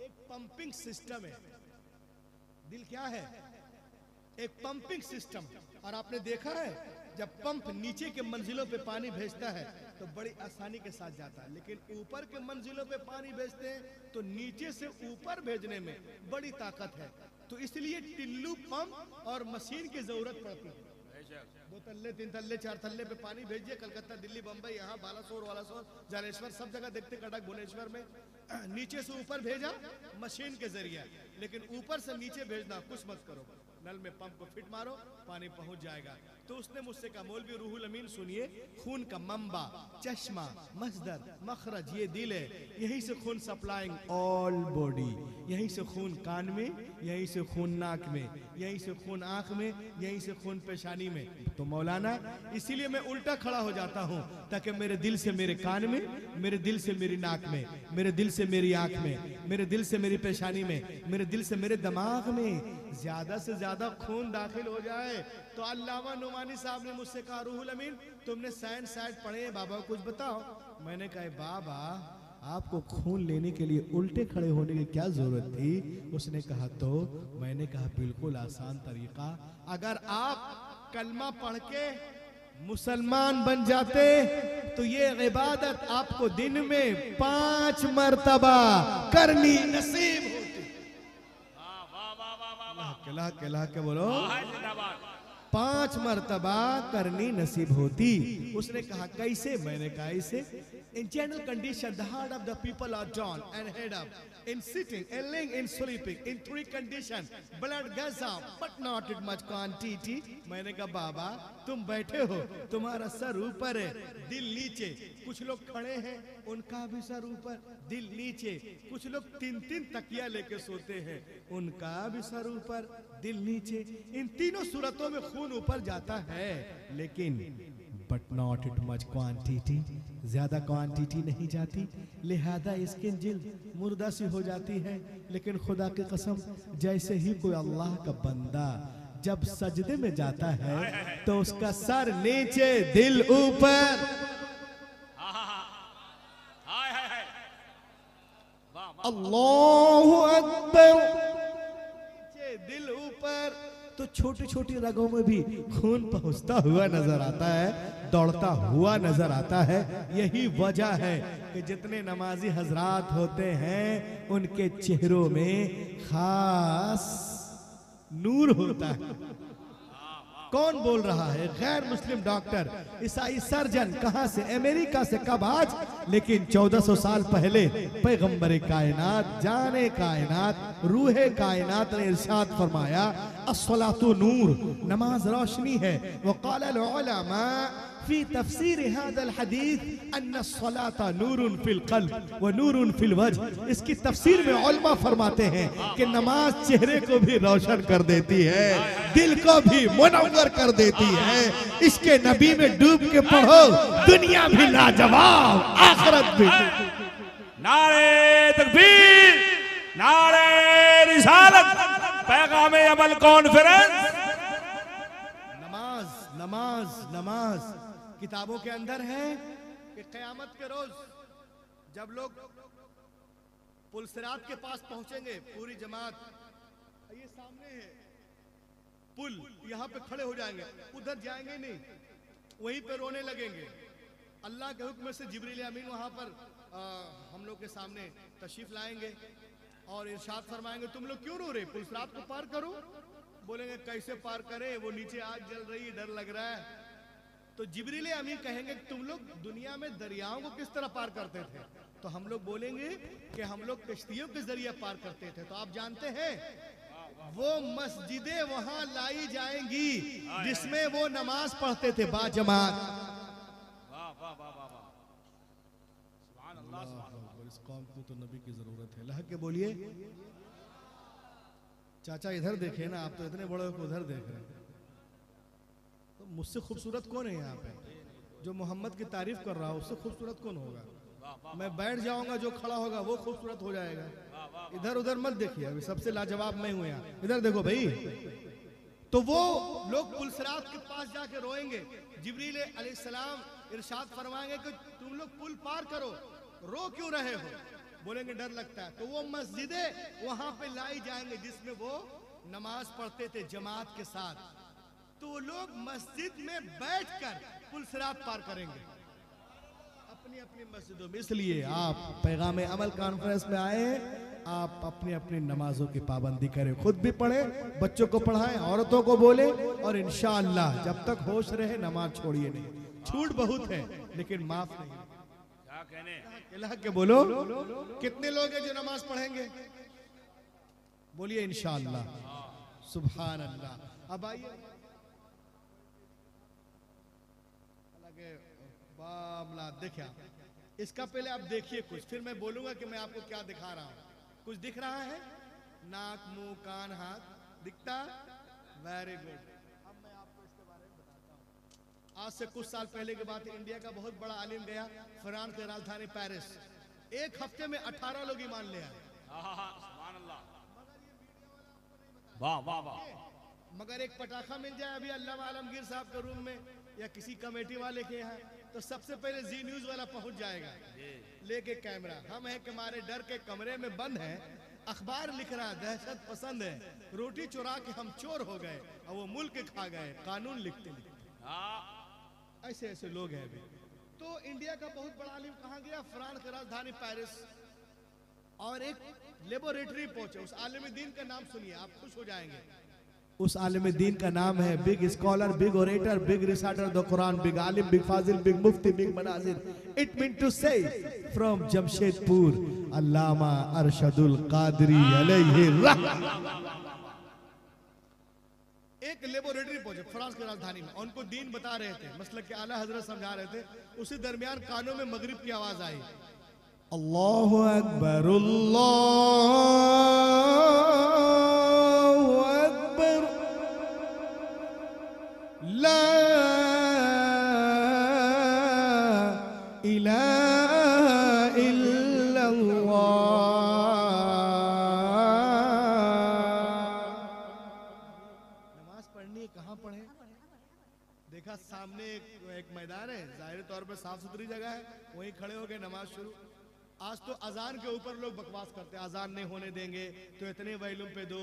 एक पंपिंग सिस्टम है। दिल क्या है? एक पंपिंग सिस्टम। और आपने देखा है जब पंप नीचे के मंजिलों पे पानी भेजता है तो बड़ी आसानी के साथ जाता है, लेकिन ऊपर के मंजिलों पे पानी भेजते हैं तो नीचे से ऊपर भेजने में बड़ी ताकत है। तो इसलिए टिल्लू पंप और मशीन की जरूरत पड़ती है। 2 तल्ले 3 तल्ले 4 तल्ले पे पानी भेजिए, कलकत्ता दिल्ली बम्बई यहाँ बालासोर वालासोर जालेश्वर सब जगह देखते, कटक भुवनेश्वर में। नीचे से ऊपर भेजा मशीन के जरिए, लेकिन ऊपर से नीचे भेजना कुछ मत करो, नल में पंप को फिट मारो, पानी पहुंच जाएगा। तो उसने मुझसे कहा मौलवी रूहुल अमीन सुनिए, खून का मंबा, चश्मा, मस्दर, मखरज ये दिल है, यहीं से खून सप्लाइंग ऑल बॉडी, यहीं से खून कान में, यहीं से खून नाक में, यहीं से खून आंख में, यहीं से खून पेशानी में। तो मौलाना इसीलिए मैं उल्टा खड़ा हो जाता हूँ, ताकि मेरे दिल से मेरे कान में, मेरे दिल से मेरी नाक में, मेरे दिल से मेरी आंख में, मेरे दिल से मेरी पेशानी में, मेरे दिल से मेरे दिमाग में ज्यादा से ज्यादा खून दाखिल हो जाए। तो अल्लामा नुमानी साहब ने मुझसे कहा रूहुल अमीन तुमने साइंस साइड पढ़े हैं, बाबा कुछ बताओ। मैंने कहा बाबा आपको खून लेने के लिए उल्टे खड़े होने की क्या जरूरत थी? उसने कहा तो मैंने कहा बिल्कुल आसान तरीका, अगर आप कलमा पढ़ के मुसलमान बन जाते तो ये इबादत आपको दिन में 5 मरतबा करनी नसीब होती। कहला के बोलो 5 मरतबा करनी नसीब होती। उसने कहा कैसे? मैंने कहा ऐसे, in general condition the heart of the people are down and head up, in sitting and laying in sleeping, in 3 condition blood goes up but not in much quantity। मैंने कहा बाबा तुम बैठे हो, तुम्हारा सर ऊपर है, दिल नीचे, कुछ लोग खड़े हैं उनका भी सर ऊपर, दिल नीचे, कुछ लोग 3-3 तकिया लेके सोते हैं उनका भी सर ऊपर, दिल नीचे, इन तीनों सूरतों में खून ऊपर जाता है, लेकिन but not it much quantity, ज्यादा क्वांटिटी नहीं जाती, लिहाजा इसकी जिल्द मुर्दा सी हो जाती है। लेकिन खुदा की कसम जैसे ही कोई अल्लाह का बंदा जब सजदे में जाता है तो उसका सर नीचे दिल ऊपर, अल्लाहु अकबर, दिल ऊपर, तो छोटी छोटी रगों में भी खून पहुंचता हुआ नजर आता है, दौड़ता हुआ नजर आता है। यही वजह है कि जितने नमाजी हजरात होते हैं उनके चेहरों में खास नूर होता है। कौन बोल रहा है? गैर मुस्लिम डॉक्टर, ईसाई सर्जन, कहां से? अमेरिका से। कब? आज। लेकिन 1400 साल पहले पैगंबर कायनात, जाने कायनात, रूहे कायनात ने इरशाद फरमाया अस्सलातु नूर, नमाज रोशनी है। वक़ाल अल उलमा फी तफसीर हादल हदीस अन्ना अस्सलाता नूरुन फिल क़ल्ब व नूरुन फिल वजह। इसकी तफसीर में उलमा फरमाते हैं कि नमाज चेहरे को भी रोशन कर देती है, दिल को भी मुनव्वर कर देती है। इसके नबी में डूब के पढ़ो, दुनिया भी लाजवाब, आखिरत भी। नारे तकबीर, नारे रिसालत, पैगाम अमल कॉन्फ्रेंस। नमाज नमाज नमाज किताबों के अंदर है कि क़यामत के रोज जब लोग पुलसिरात के पास पहुंचेंगे, पूरी जमात, ये सामने है पुल, यहाँ पे खड़े हो जाएंगे, उधर जाएंगे नहीं, वहीं पे रोने लगेंगे। अल्लाह के हुक्म से जिब्रील अमीन वहां पर हम लोग के सामने तशरीफ लाएंगे और इरशाद फरमाएंगे तुम लोग क्यों रो रहे, पुलसिरात को पार करो। बोलेंगे कैसे पार करें, वो नीचे आग जल रही, डर लग रहा है। तो जिब्रील अमीन कहेंगे कि तुम लोग दुनिया में दरियाओं को किस तरह पार करते थे? तो हम लोग बोलेंगे कि हम लोग कश्तियों के जरिए पार करते थे। तो आप जानते हैं वो मस्जिदें वहां लाई जाएंगी जिसमें वो नमाज पढ़ते थे बाजमात। इस कौम को तो नबी की जरूरत है। लह के बोलिए चाचा इधर देखे ना, आप तो इतने बड़े को उधर देख रहे हैं। तो मुझसे खूबसूरत कौन है यहाँ पे? जो मोहम्मद की तारीफ कर रहा हो उससे खूबसूरत कौन होगा? मैं बैठ जाऊंगा, जो खड़ा होगा वो खूबसूरत हो जाएगा। इधर उधर मत देखिए, अभी सबसे लाजवाब मैं हूं यहाँ, इधर देखो भाई। तो वो लोग पुलसिरात के पास जाके रोएंगे, जिब्रील अलैहिस्सलाम इरशाद फरमाएंगे कि तुम लोग पुल पार करो, रो क्यों रहे हो? बोलेंगे डर लगता है। तो वो मस्जिदें वहां पे लाई जाएंगे जिसमें वो नमाज पढ़ते थे जमात के साथ। तो वो लोग मस्जिद में बैठकर पुलसिरात पार करेंगे। अब अपनी अपनी मस्जिदों में, इसलिए आप पैगाम अमल कॉन्फ्रेंस में आए हैं। आप अपनी अपनी नमाजों की पाबंदी करें, खुद भी पढ़ें, बच्चों को पढ़ाएं, औरतों को बोले, और इंशाअल्लाह जब तक होश रहे नमाज छोड़िए नहीं। छूट बहुत है लेकिन माफ नहीं। क्या कहने कहला के बोलो, कितने लोग हैं जो नमाज पढ़ेंगे? बोलिए इंशाअल्लाह। सुभान अल्लाह। अब आइए मामला देखिए, इसका पहले आप देखिए कुछ, फिर मैं बोलूंगा कि मैं आपको क्या दिखा रहा हूं। कुछ दिख रहा है? नाक, मुंह, कान, हाथ दिखता? Very good. अब मैं आपको इसके बारे में बताता हूं। आज से कुछ साल पहले की बात है, इंडिया का बहुत बड़ा आलिम गया फ्रांस की राजधानी पेरिस। एक हफ्ते में 18 लोग ईमान ले आए। वाह वाह वाह। मगर एक पटाखा मिल जाए अभी अल्लामा आलमगीर साहब के रूम में या किसी कमेटी वाले के यहाँ, तो सबसे पहले जी न्यूज वाला पहुंच जाएगा लेके कैमरा। हम हैं कि हमारे डर के कमरे में बंद हैं, अखबार लिख रहा है, दहशत पसंद है, रोटी चुरा के हम चोर हो गए और वो मुल्क खा गए, कानून लिखते लिखते। ऐसे ऐसे लोग हैं अभी। तो इंडिया का बहुत बड़ा आलिम कहाँ गया? फ्रांस की राजधानी पेरिस। और एक लेबोरेटरी पहुंचे। उस आलिम दीन का नाम सुनिए, आप खुश हो जाएंगे। उस आलिम दीन का नाम है, big scholar, big orator, big reciter the Quran, big आलिम, बिग फाजिल, बिग मुफ्ती, बिग मनाजिर। It mean to say from Jamshedpur Allama Arshadul Qadri अलैहि रहमत। एक लेबोरेटरी पहुंचे फ्रांस की राजधानी में, उनको दीन बता रहे थे, मसलक के आला हजरत समझा रहे थे। उसी दरमियान कानों में मगरिब की आवाज आई, अल्लाहु अकबर, अल्लाहु अकबर, ला इलाहा इल्लल्लाह। नमाज पढ़नी है, कहाँ पढ़े? देखा सामने एक मैदान है, जाहिर तौर पे साफ सुथरी जगह है, वहीं खड़े हो गए, नमाज शुरू। आज तो अजान के ऊपर लोग बकवास करते हैं, अजान नहीं होने देंगे तो इतने वैल्यूम पे दो,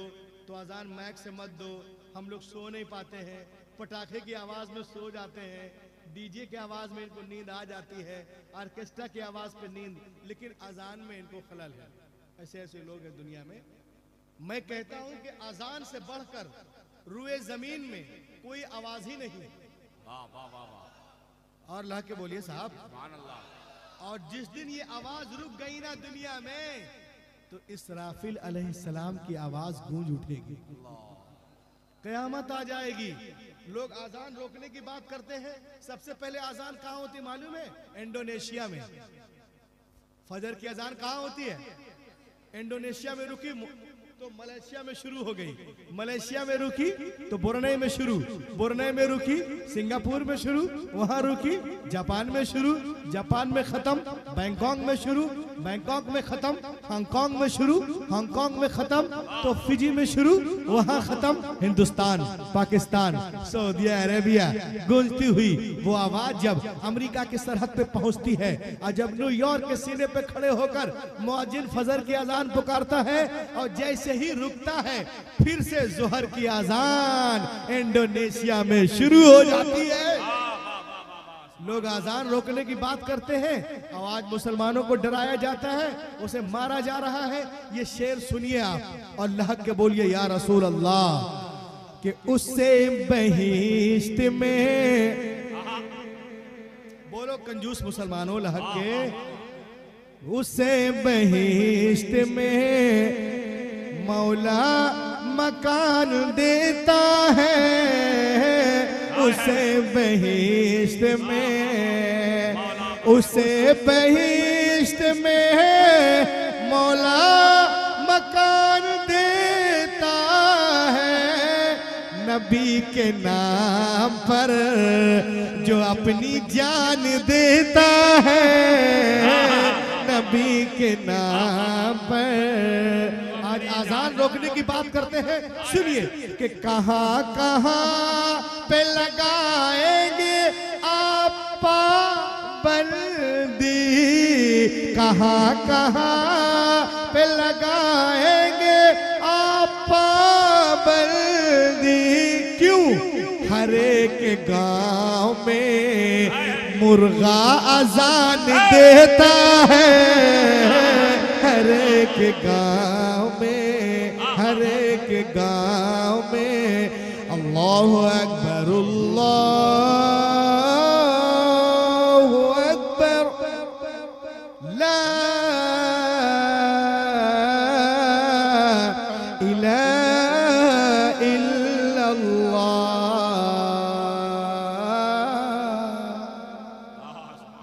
तो अजान माइक से मत दो, हम लोग सो नहीं पाते हैं, पटाखे की आवाज में सो जाते हैं, डीजे की आवाज में इनको नींद आ जाती है, ऑर्केस्ट्रा की आवाज पे नींद, लेकिन अजान में इनको खलल है। ऐसे ऐसे लोग हैं दुनिया में। मैं कहता हूं कि अजान से बढ़कर रुए जमीन में कोई आवाज ही नहीं। वाह वाह वाह वाह। और ला के बोलिए साहब। सुभान अल्लाह। और जिस दिन ये आवाज रुक गई ना दुनिया में, तो इसराफिल अलैहिस्सलाम की आवाज गूंज उठेगी, कयामत आ जाएगी। लोग आजान रोकने की बात करते हैं, सबसे पहले आजान कहाँ होती मालूम है? इंडोनेशिया में। फजर की अजान कहाँ होती है? इंडोनेशिया में रुकी तो मलेशिया में शुरू हो गई, मलेशिया में रुकी तो ब्रुनेई में शुरू, ब्रुनेई में रुकी सिंगापुर में शुरू, वहां रुकी जापान में शुरू, जापान में खत्म, बैंकॉक में शुरू, बैंकॉक में खत्म, हांगकांग में शुरू, हांगकांग में खत्म, तो फिजी में शुरू, वहां खत्म, हिंदुस्तान, पाकिस्तान, सऊदी अरेबिया। गूंजती हुई वो आवाज जब अमेरिका की सरहद पे पहुंचती है और जब न्यूयॉर्क के सीने पे खड़े होकर मुअज्जिन फजर की अजान पुकारता है और जैसे ही रुकता है फिर से जोहर की अजान इंडोनेशिया में शुरू हो जाती है। लोग अजान रोकने की बात करते हैं और आज मुसलमानों को डराया जाता है, उसे मारा जा रहा है। ये शेर सुनिए आप और लहक के बोलिए, या रसूल अल्लाह कि उससे बहिश्त में, बोलो कंजूस मुसलमानों लहक के, उससे बहिश्त में मौला मकान देता है, उसे बहिश्त में, उसे बहिश्त में मौला मकान देता है। नबी के नाम पर जो अपनी जान देता है, नबी के नाम पर। आज आजान रोकने की बात करते हैं, सुनिए कि कहां कहां पे लगाएंगे आप पाबंदी, कहां कहां पे लगाएंगे आप पाबंदी। क्यों? हर एक गांव में मुर्गा अजान देता है हर एक गांव में, हर एक गांव में। अल्लाहु अकबर अल्लाहु अकबर ला इलाहा इल्लल्लाह।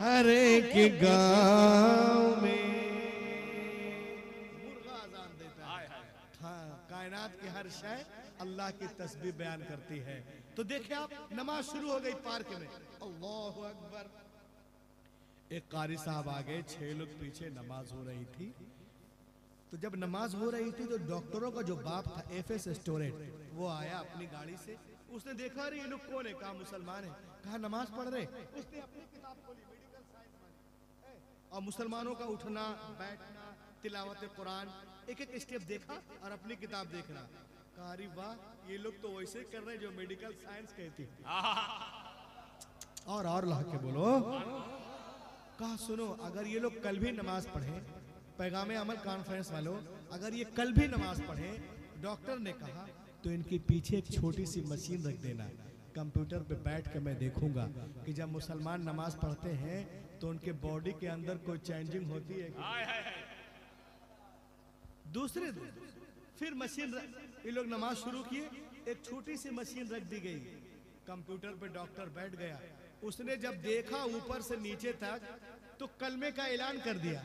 हर एक गांव में मुर्गा अजान देता है। हाँ, कायनात की हर शय अल्लाह की तस्बीह बयान करती है। तो देखिए आप, नमाज शुरू हो गई पार्क में, अल्लाहु अकबर। एक कारी साहब आ गए, 6 लोग पीछे, नमाज हो रही थी। तो जब नमाज हो रही थी तो डॉक्टरों का जो बाप था एफएस स्टोरेट, वो आया अपनी गाड़ी से। उसने देखा रे ये लोग कौन है, कहा मुसलमान है, कहा नमाज पढ़ रहे। उसने अपनी किताब खोली, मेडिकल साइंस वाली, और मुसलमानों का उठना बैठना, तिलावत कुरान, एक एक स्टेप देखा और अपनी किताब देख रहा। कहा अरे वाह, ये लोग तो वैसे कर रहे हैं जो मेडिकल साइंस कहती है। और ला के बोलो। कहा सुनो, अगर ये लोग कल भी नमाज पढ़े, पैगाम अमल कॉन्फ्रेंस वालों, अगर ये कल भी नमाज पढ़े, डॉक्टर ने कहा, तो इनके पीछे एक छोटी सी मशीन रख देना। कंप्यूटर पे बैठ के मैं देखूंगा कि जब मुसलमान नमाज पढ़ते हैं तो उनके बॉडी के अंदर कोई चेंजिंग होती है। दूसरे दिन फिर मशीन, ये लोग नमाज शुरू किए, एक छोटी सी मशीन रख दी गई। कंप्यूटर पे डॉक्टर बैठ गया, उसने जब देखा ऊपर से नीचे तक तो कलमे का ऐलान कर दिया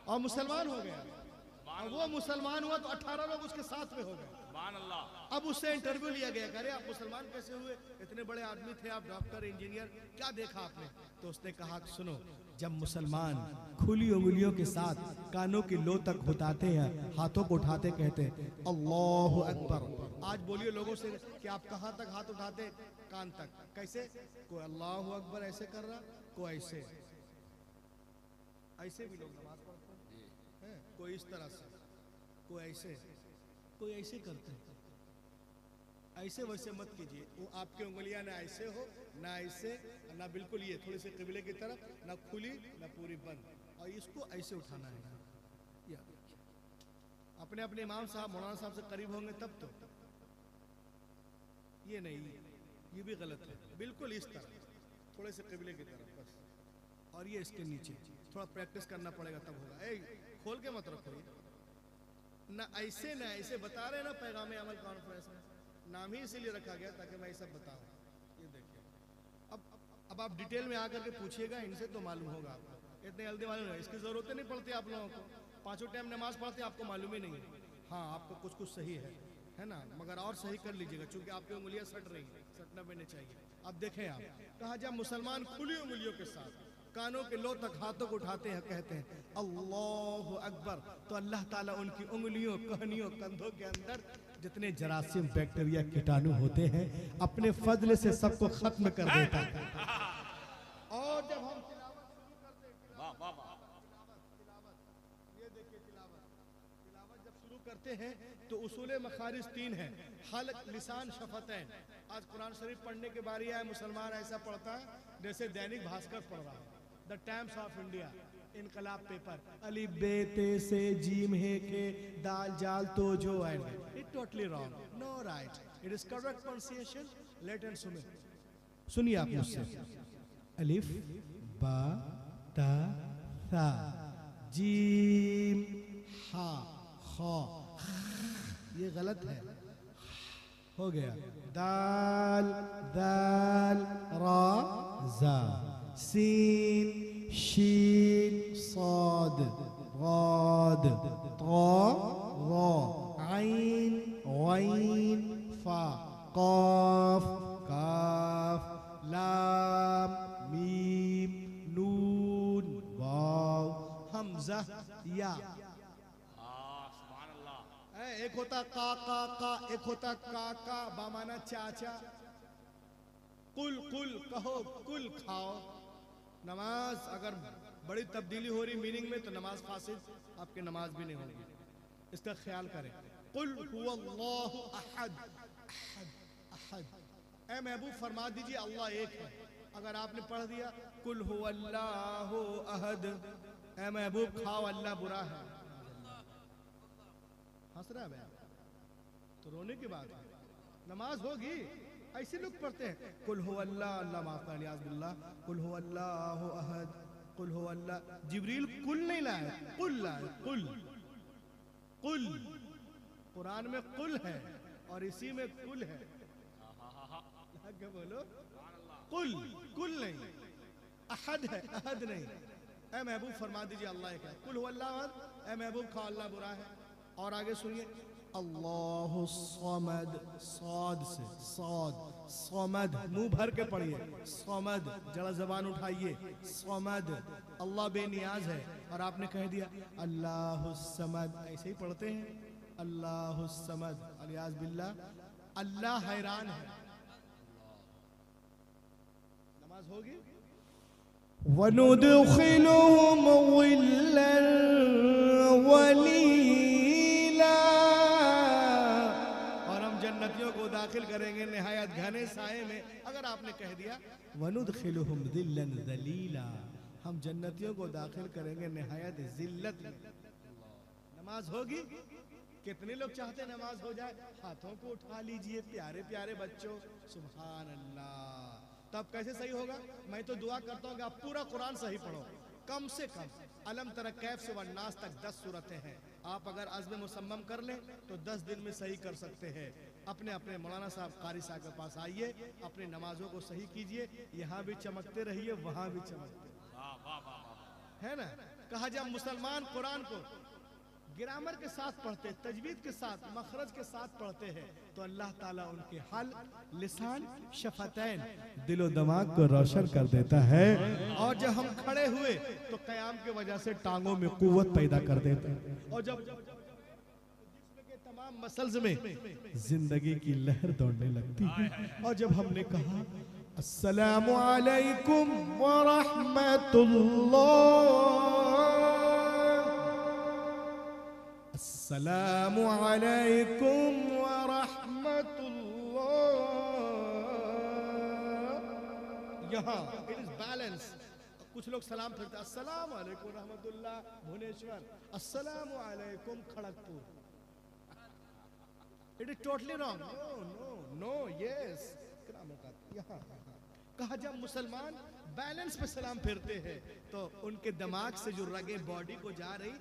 और मुसलमान हो गया। और वो मुसलमान हुआ तो 18 लोग उसके साथ में हो गए। अब उससे इंटरव्यू लिया गया, अरे आप मुसलमान कैसे हुए, इतने बड़े आदमी थे आप, डॉक्टर इंजीनियर, क्या देखा आपने? तो उसने कहा सुनो, जब मुसलमान खुली उंगलियों के साथ कानों की लो तक उठाते हैं, हाथों को उठाते कहते हैं अल्लाहु अकबर। आज बोलिए लोगों से कि आप कहां तक हाथ उठाते? कान तक। कैसे? कोई अल्लाहु अकबर ऐसे कर रहा, कोई ऐसे, ऐसे भी लोग नमाज पढ़ते हैं, कोई इस तरह से, कोई ऐसे, कोई ऐसे करते हैं। ऐसे वैसे मत कीजिए, वो आपकी उंगलियां ना ऐसे हो ना ऐसे, ना बिल्कुल ये थोड़ी सी किबले की तरफ, ना खुली ना पूरी बंद, और इसको ऐसे उठाना है। अपने अपने इमाम साहब मौलाना साहब से करीब होंगे तब तो, ये नहीं, ये भी गलत है। बिल्कुल इस तरह, थोड़े से किबले की तरफ बस, और ये इसके नीचे। थोड़ा प्रैक्टिस करना पड़ेगा तब होगा। खोल के मत रखो, ना ऐसे ना ऐसे। बता रहे ना पैगाम अमल कॉन्फ्रेंस में, नाम ही इसीलिए रखा गया ताकि मैं ये सब बताऊं। ये देखिए, अब आप डिटेल में आकर के पूछिएगा इनसे तो मालूम होगा आपको। इतने जल्दी मालूम है, इसकी जरूरत नहीं पड़ती आप लोगों को। 5 टाइम नमाज पढ़ते आपको मालूम ही नहीं है। हाँ, आपको कुछ कुछ सही है ना, मगर और सही कर लीजिएगा, चूंकि आपकी उंगलियां सट रही है, सटना भी नहीं चाहिए। अब देखें आप, कहा जब मुसलमान खुली उंगलियों के साथ कानों के लो तक हाथों को उठाते हैं, कहते हैं अल्लाहु अकबर, तो अल्लाह ताला उनकी उंगलियों, कहनियों, कंधों के अंदर जितने जरासीम, बैक्टीरिया, कीटाणु होते हैं अपने फजल से सबको खत्म कर देता है। और जब हम तिलावत शुरू करते हैं, ये देखिए तिलावत जब शुरू करते हैं तो उसूल मखारिज 3 है, हल्क, लिसान, शफतैन। आज कुरान शरीफ पढ़ने के बारी आए, मुसलमान ऐसा पढ़ता है जैसे दैनिक भास्कर पढ़ रहा है। द टाइम्स ऑफ इंडिया, इनकलाब पेपर, अलिफ बे ते से जीम हे के दाल जाल तो जो and, it totally wrong, no right, it is correct pronunciation. Let and सुनिए आप मुझसे, अलिफ बा ता सा जीम हा खा, ये गलत है, हो गया। दाल दाल रा जा, सीन शीन साद गाद ता रा, आइन वाइन फा, काफ काफ, लाम मीम नून वाव, हमजा या। एक होता का, एक होता का, बामाना चाचा। कुल कुल कहो, कुल खाओ। नमाज अगर बड़ी तब्दीली हो रही मीनिंग में तो नमाज फासिद, आपकी नमाज भी नहीं होगी, इसका ख्याल करें। कुल हुवल्लाहु अहद, अहद अहद ऐ महबूब फरमा दीजिए अल्लाह एक है। अगर आपने पढ़ दिया कुल हु अल्लाहु अहद, ऐ महबूब खाओ अल्लाह बुरा है, हंस रहा है तो रोने की बात है। नमाज होगी ऐसे लोग पढ़ते हैं कुल हु अल्लाह, अल्लाह माफ कर लिया बिल्लाह, कुल हु अल्लाहु अहद, कुल हु अल्लाह। जिब्रील कुल नहीं लाए, कुल लाए, कुल कुल। कुरान में कुल है और इसी में कुल है। क्या बोलो? कुल कुल नहीं, अहद है, अहद नहीं। ऐ महबूब फरमा दीजिए अल्लाह एक है। कुल हु अल्लाह अहद, ऐ महबूब खाओ अल्लाह बुरा है। और आगे सुनिए अल्लाहु समद, सौद से सौद, समद मुंह भर के पढ़िए, समद जरा जबान उठाइए, समद अल्लाह बेनियाज है। और आपने कह दिया अल्लाहु समद, ऐसे ही पढ़ते हैं अल्लाहु समद, अलियाज बिल्लाह, अल्लाह हैरान है। नमाज होगी। वनुदखिलुहुम ज़िल्लन वलीला, और हम जन्नतियों को दाखिल करेंगे निहायत घने साए में। अगर आपने कह दिया वनुदखिलुहुम ज़िल्लन ज़लीला, हम जन्नतियों को दाखिल करेंगे निहायत जिल्लत में। नमाज होगी। कितने लोग चाहते हैं नमाज हो जाए? हाथों को उठा लीजिए प्यारे प्यारे बच्चों, सुभान अल्लाह। तब कैसे सही होगा? मैं तो दुआ करता हूँ कि आप पूरा कुरान सही पढ़ो, कम से कम अलम तरा कैफ से वन्नास तक 10 सूरतें हैं। आप अगर अज़्म मुसम्मम कर लें तो 10 दिन में सही कर सकते हैं। अपने अपने मौलाना साहब कारी साहब के पास आइए, अपनी नमाजों को सही कीजिए। यहाँ भी चमकते रहिए, वहाँ भी चमकते, है ना। कहा जब मुसलमान कुरान को ग्रामर के साथ पढ़ते, तजवीद के साथ, मखरज के साथ पढ़ते हैं तो अल्लाह ताला उनके हल, लिसान, शफतैन, दिलो दिमाग को रोशन कर देता है। और जब हम खड़े हुए तो क़याम की वजह से टांगों में कुव्वत पैदा कर देता है। और जब जिस्म के तमाम मसल्स में जिंदगी की लहर दौड़ने लगती है। और जब हमने कहा अस्सलामु अलैकुम व रहमतुल्लाह, अस्सलामु अलैकुम व रहमतुल्लाह, यहाँ इट इज बैलेंस। कुछ लोग सलाम फिरते अस्सलामु अलैकुम रहमतुल्लाह भुवनेश्वर, अस्सलामु अलैकुम Kharagpur. It is totally wrong. No no no, yes. यहाँ कहा जब मुसलमान बैलेंस पे सलाम फिरते हैं तो उनके दिमाग से जो रगे बॉडी को जा रही,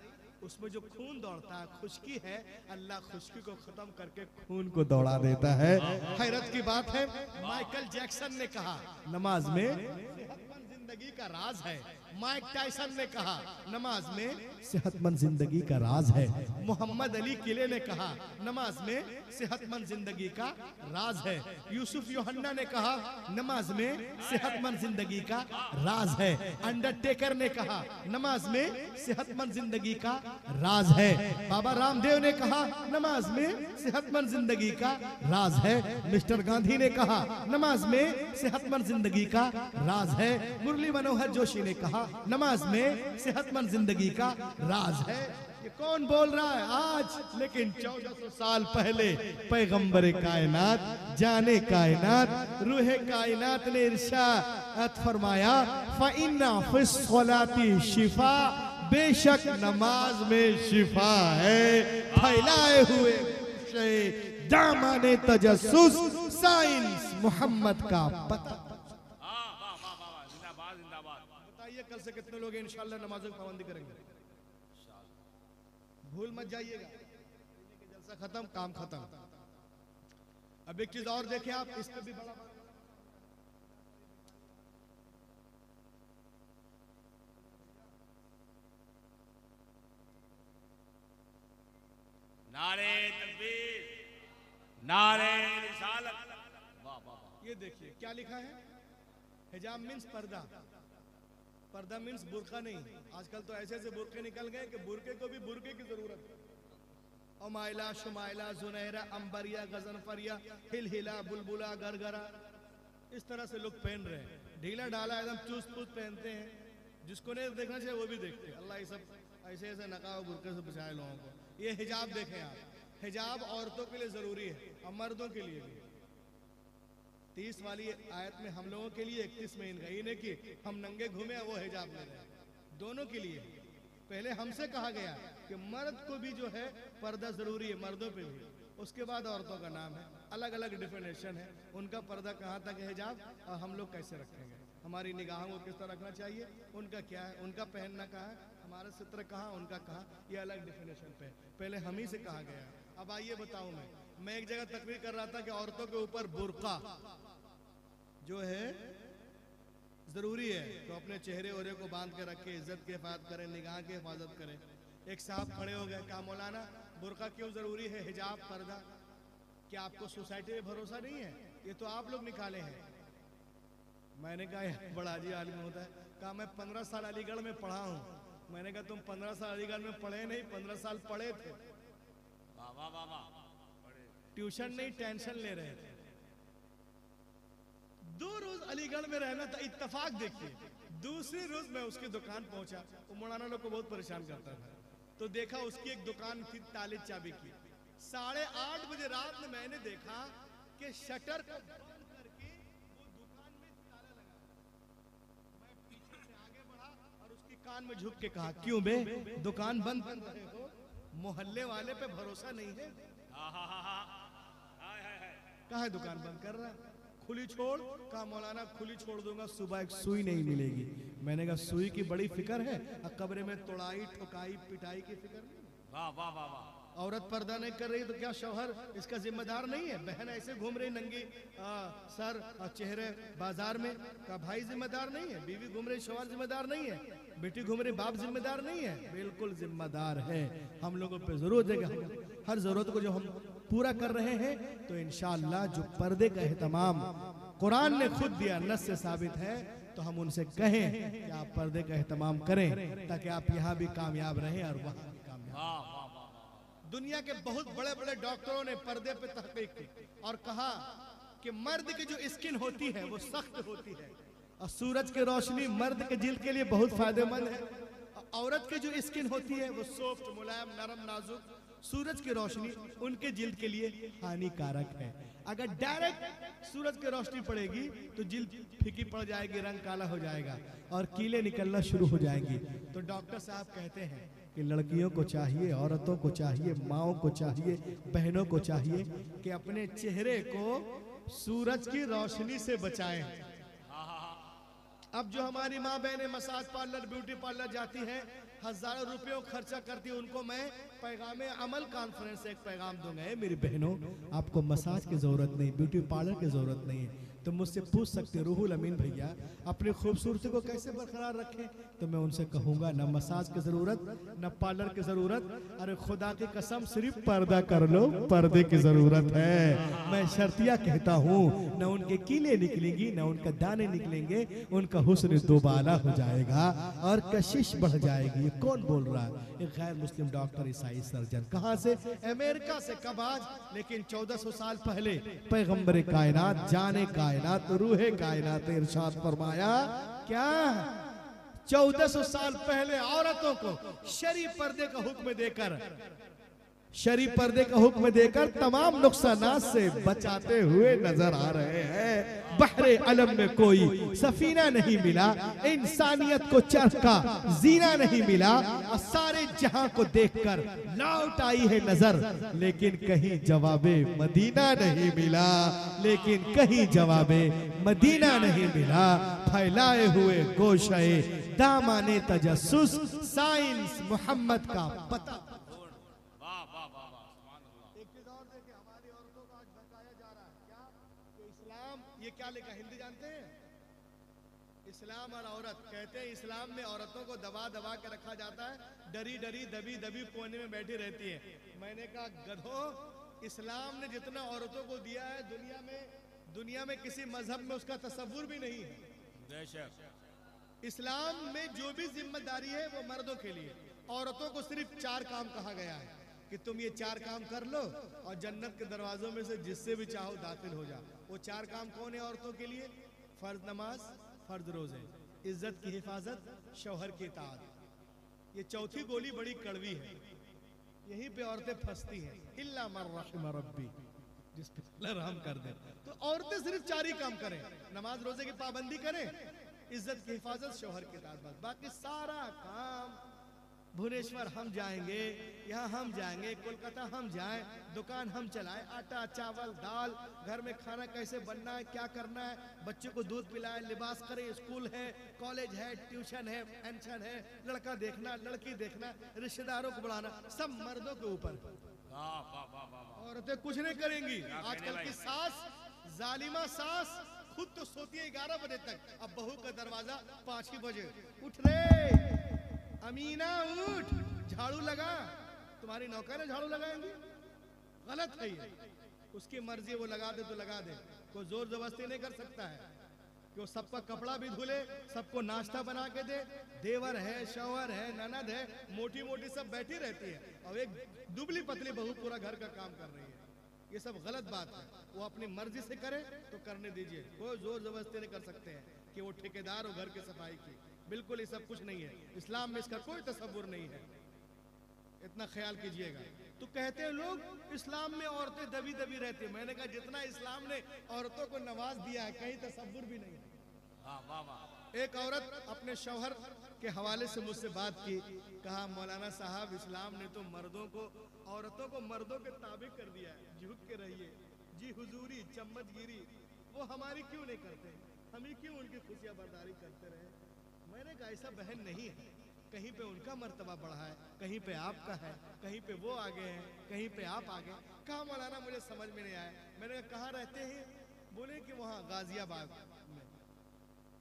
उसमें जो खून दौड़ता है, खुश्की है, अल्लाह खुश्की को खत्म करके खून को दौड़ा देता है। हैरत की बात है, माइकल जैक्सन ने कहा नमाज में सेहतमंद जिंदगी का राज है। माइक टायसन ने कहा नमाज में सेहतमंद जिंदगी का राज है। मोहम्मद अली किले ने कहा नमाज में सेहतमंद जिंदगी का राज है। यूसुफ योहन्ना ने कहा नमाज में सेहतमंद जिंदगी का राज है। अंडरटेकर ने कहा नमाज में सेहतमंद जिंदगी का राज है। बाबा रामदेव ने कहा नमाज में सेहतमंद जिंदगी का राज है। मिस्टर गांधी ने कहा नमाज में सेहतमंद जिंदगी का राज है। मुरली मनोहर जोशी ने कहा नमाज में सेहतमंद जिंदगी का राज है। ये कौन बोल रहा है आज? लेकिन 1400 साल पहले पैगंबर कायनात, जाने कायनात, रूहे कायनात ने इरशाद फरमाया फ़इन्ना फ़िस्सलाती शिफा, बेशक नमाज में शिफा है। फैलाए हुए दामने तजस्सुस, साइंस मोहम्मद का पता। बताइए कल से कितने लोग इंशाअल्लाह नमाजों की पाबंदी करेंगे? भूल मत जाइएगा। जलसा खत्म, काम खत्म। अब एक चीज और देखें आप, इसमें भी बड़ा नारे तकबीर, नारे रिसालत। ये देखिए क्या लिखा है, हिजाब मीन्स पर्दा। पर्दा मीन्स बुरका नहीं। आजकल तो ऐसे ऐसे बुरके निकल गए कि बुरके को भी बुरके की जरूरत है। अमाइला, शुमाइला, जुनैरा, अंबरिया, गजनफरिया, हिलहिला, बुलबुला, गरगरा, इस तरह से लोग पहन रहे हैं। ढीला ढाला एकदम चुस्त पुस्त पहनते हैं। जिसको नहीं देखना चाहिए वो भी देखते हैं। अल्लाह ये सब ऐसे ऐसे नकाब बुरके से बचाए लोगों को। ये हिजाब देखें आप, हिजाब औरतों के लिए जरूरी है और मर्दों के लिए भी। 30 वाली आयत में हम लोगों के लिए, 31 में इनका। ये नहीं कि हम नंगे घूमे वो हिजाब ले रहे हैं, दोनों के लिए। पहले हमसे कहा गया कि मर्द को भी जो है पर्दा जरूरी है, मर्दों पे भी। उसके बाद औरतों का नाम है, अलग अलग डिफिनेशन है। उनका पर्दा कहाँ तक है हिजाब, और हम लोग कैसे रखेंगे, हमारी निगाहों को किस तरह रखना चाहिए, उनका क्या है, उनका पहनना कहाँ है, हमारा सित्र कहाँ, उनका कहाँ, ये अलग डिफिनेशन पे पहले हम ही से कहा गया है। अब आइए बताऊं, मैं एक जगह तकरीर कर रहा था कि औरतों के ऊपर बुर्का जो है जरूरी है, तो अपने चेहरे ओहरे को बांध के रखे, इज्जत की हिफाजत करें, निगाह की हिफाजत करें। एक साहब खड़े हो गए, कहा मौलाना बुर्का क्यों जरूरी है, हिजाब पर्दा, क्या आपको सोसाइटी में भरोसा नहीं है, ये तो आप लोग निकाले हैं। मैंने कहा यार बड़ा अजीब आदमी होता है। कहा मैं 15 साल अलीगढ़ में पढ़ा हूँ। मैंने कहा तुम 15 साल अलीगढ़ में पढ़े नहीं, 15 साल पढ़े थे, ट्यूशन नहीं टेंशन ले रहे थे। 2 रोज अलीगढ़ में रहना था, इत्तेफाक देखिए। दूसरी रोज मैं उसकी दुकान पहुंचा, वो मौलाना लोग को बहुत परेशान करता था, तो देखा उसकी एक दुकान थी ताले चाबी की। 8:30 बजे रात में मैंने देखा कि शटर को बंद करके वो दुकान में ताला लगा। मैं पीछे से आगे बढ़ा और उसकी कान में झुक के कहा, क्यों बे दुकान बंद कर रहे हो, मोहल्ले वाले पे भरोसा नहीं है? कहा है दुकान बंद कर रहा है, खुली छोड़। कहा मौलाना खुली छोड़ दूंगा, सुबह एक सुई नहीं मिलेगी। मैंने कहा सुई की बड़ी फिक्र है, कब्र में तोड़ाई ठुकाई पिटाई की फिक्र नहीं। वाह वाह वाह वाह। औरत पर्दा नहीं कर रही तो क्या शौहर इसका जिम्मेदार नहीं है? बहन ऐसे घूम रही नंगी सर और चेहरे बाजार में, का भाई जिम्मेदार नहीं है? बीवी घूम रही शौहर जिम्मेदार नहीं है? बेटी घूम रही बाप जिम्मेदार नहीं है? बिल्कुल जिम्मेदार है। हम लोगों पे जरूरत है कि हर जरूरत को जो हम पूरा कर रहे हैं, तो इंशाअल्लाह जो पर्दे का एहतमाम कुरान ने खुद दिया, नस से साबित है, तो हम उनसे कहें कि आप पर्दे का एहतमाम करें, ताकि आप यहाँ भी कामयाब रहें और वहाँ भी कामयाब। दुनिया के बहुत बड़े बड़े डॉक्टरों ने पर्दे पे तहकीक की और कहा कि मर्द की जो स्किन होती है वो सख्त होती है, और सूरज की रोशनी मर्द के जिल्द के लिए बहुत फायदेमंद है। औरत की जो स्किन होती है वो सॉफ्ट, मुलायम, नरम, नाजुक। सूरज की रोशनी उनके जिल्द के लिए हानिकारक है। अगर डायरेक्ट सूरज की रोशनी पड़ेगी तो जिल्द फीकी पड़ जाएगी, रंग काला हो जाएगा और कीले निकलना शुरू हो जाएंगी। तो डॉक्टर साहब कहते हैं कि लड़कियों को चाहिए, औरतों को चाहिए, माओं को चाहिए, बहनों को चाहिए कि अपने चेहरे को सूरज की रोशनी से बचाएं। अब जो हमारी माँ बहनें मसाज पार्लर, ब्यूटी पार्लर जाती हैं, हजारों रुपयों खर्चा करती है, उनको मैं पैगाम अमल कॉन्फ्रेंस से एक पैगाम दूंगा, मेरी बहनों आपको मसाज की जरूरत नहीं, ब्यूटी पार्लर की जरूरत नहीं है। तो मुझसे पूछ सकते रूहुल अमीन भैया अपनी खूबसूरती को कैसे बरकरार रखें, तो मैं उनसे कहूंगा न मसाज की जरूरत, न पार्लर की जरूरत, अरे खुदा की कसम सिर्फ पर्दा कर लो, पर्दे की जरूरत है। मैं शर्तिया कहता हूँ, न उनके कीले निकलेंगी, न उनका दाने निकलेंगे, उनका हुस्न दोबाला हो जाएगा और कशिश बढ़ जाएगी। ये कौन बोल रहा है? एक गैर मुस्लिम डॉक्टर, ईसाई सर्जन। कहाँ से? अमेरिका से। कब आज? लेकिन 1400 साल पहले पैगंबर कायनात, जाने कायनात, रूहे कायनात इरशाद फरमाया क्या? 1400 साल पहले औरतों को शरी पर्दे का हुक्म देकर, शरी पर्दे का हुक्म देकर तमाम नुकसानात से बचाते हुए नजर आ रहे हैं। बहरे अलम में कोई सफीना नहीं मिला, इंसानियत को चरख का जीना नहीं मिला, और सारे जहां को देखकर लौट आई है नजर, लेकिन कहीं जवाबे मदीना नहीं मिला, लेकिन कहीं जवाबे मदीना नहीं मिला। फैलाए हुए गोशे दामाने तजस्सुस, साइंस मोहम्मद का पता। क्या लिखा हिंदी जानते हैं? इस्लाम और औरत। कहते हैं इस्लाम में औरतों को दबा दबा के रखा जाता है, डरी डरी दबी दबी कोने में बैठी रहती है। मैंने कहा गधो, इस्लाम ने जितना औरतों को दिया है दुनिया में किसी मजहब में उसका तसव्वुर भी नहीं है। इस्लाम में जो भी जिम्मेदारी है वो मर्दों के लिए, औरतों को सिर्फ 4 काम कहा गया है कि तुम ये 4 काम कर लो और जन्नत के दरवाजों में से जिससे भी चाहो दाखिल हो जाओ। वो 4 काम कौन है औरतों के लिए? फर्ज नमाज, फर्ज रोजे, इज्जत की हिफाजत, शौहर की इताअत। ये चौथी गोली बड़ी कड़वी है, यहीं पे औरतें फंसती हैं। इल्ला मन रहिम रब्बी। जिस पे अल्लाह रहम कर दे। तो औरतें सिर्फ 4 ही काम करें, नमाज रोजे की पाबंदी करें, इज्जत की हिफाजत, शौहर के साथ बस, बाकी सारा काम भुवनेश्वर हम जाएंगे, यहाँ हम जाएंगे, कोलकाता हम जाएं, दुकान हम चलाएं, आटा चावल दाल, घर में खाना कैसे बनना है, क्या करना है, बच्चों को दूध पिलाएं, लिबास करें, स्कूल है, कॉलेज है, ट्यूशन है, पेंशन है, लड़का देखना, लड़की देखना, रिश्तेदारों को बढ़ाना, सब मर्दों के ऊपर। औरतें कुछ नहीं करेंगी। आजकल की सास, जालिमा सास, खुद तो सोती है 11 बजे तक, अब बहू का दरवाजा 5 ही बजे, उठ रे अमीना उठ, झाड़ू लगा। तुम्हारी नौकरें झाड़ू लगाएंगी? गलत है ये। उसकी मर्जी, वो लगा दे तो लगा दे, कोई जोर जबरदस्ती नहीं कर सकता है कि वो सबका कपड़ा भी धुले, सबको नाश्ता बना के दे। देवर है, शौहर है, ननद है, मोटी मोटी सब बैठी रहती है और एक दुबली पतली बहू पूरा घर का काम कर रही है। ये सब गलत बात है। वो अपनी मर्जी से करे तो करने दीजिए, कोई जोर जबरदस्ती नहीं कर सकते हैं कि वो ठेकेदार हो घर की सफाई की। बिल्कुल ये सब कुछ नहीं है, इस्लाम में इसका कोई तसव्वुर नहीं है, इतना ख्याल कीजिएगा। तो कहते हैं लोग इस्लाम में औरतें दबी दबी रहती है। मैंने कहा जितना इस्लाम ने औरतों को नवाज दिया है, कहीं तसव्वुर भी नहीं है। एक औरत अपने शौहर के हवाले से मुझसे बात की, कहा मौलाना साहब इस्लाम ने तो औरतों को मर्दों के ताबिक कर दिया है, झुक के रहिए, जी हुजूरी, चम्मचगिरी वो हमारी क्यों नहीं करते, हम ही क्यों उनकी खुशियां बर्दारी करते रहे। मैंने कहा ऐसा बहन नहीं है, कहीं पे उनका मर्तबा बढ़ा है, कहीं पे आपका है, कहीं पे वो आगे हैं, कहीं पे आप आगे। कहा मौलाना मुझे समझ में नहीं आया। मैंने कहा कहाँ रहते हैं? बोले कि वहाँ गाजियाबाद में।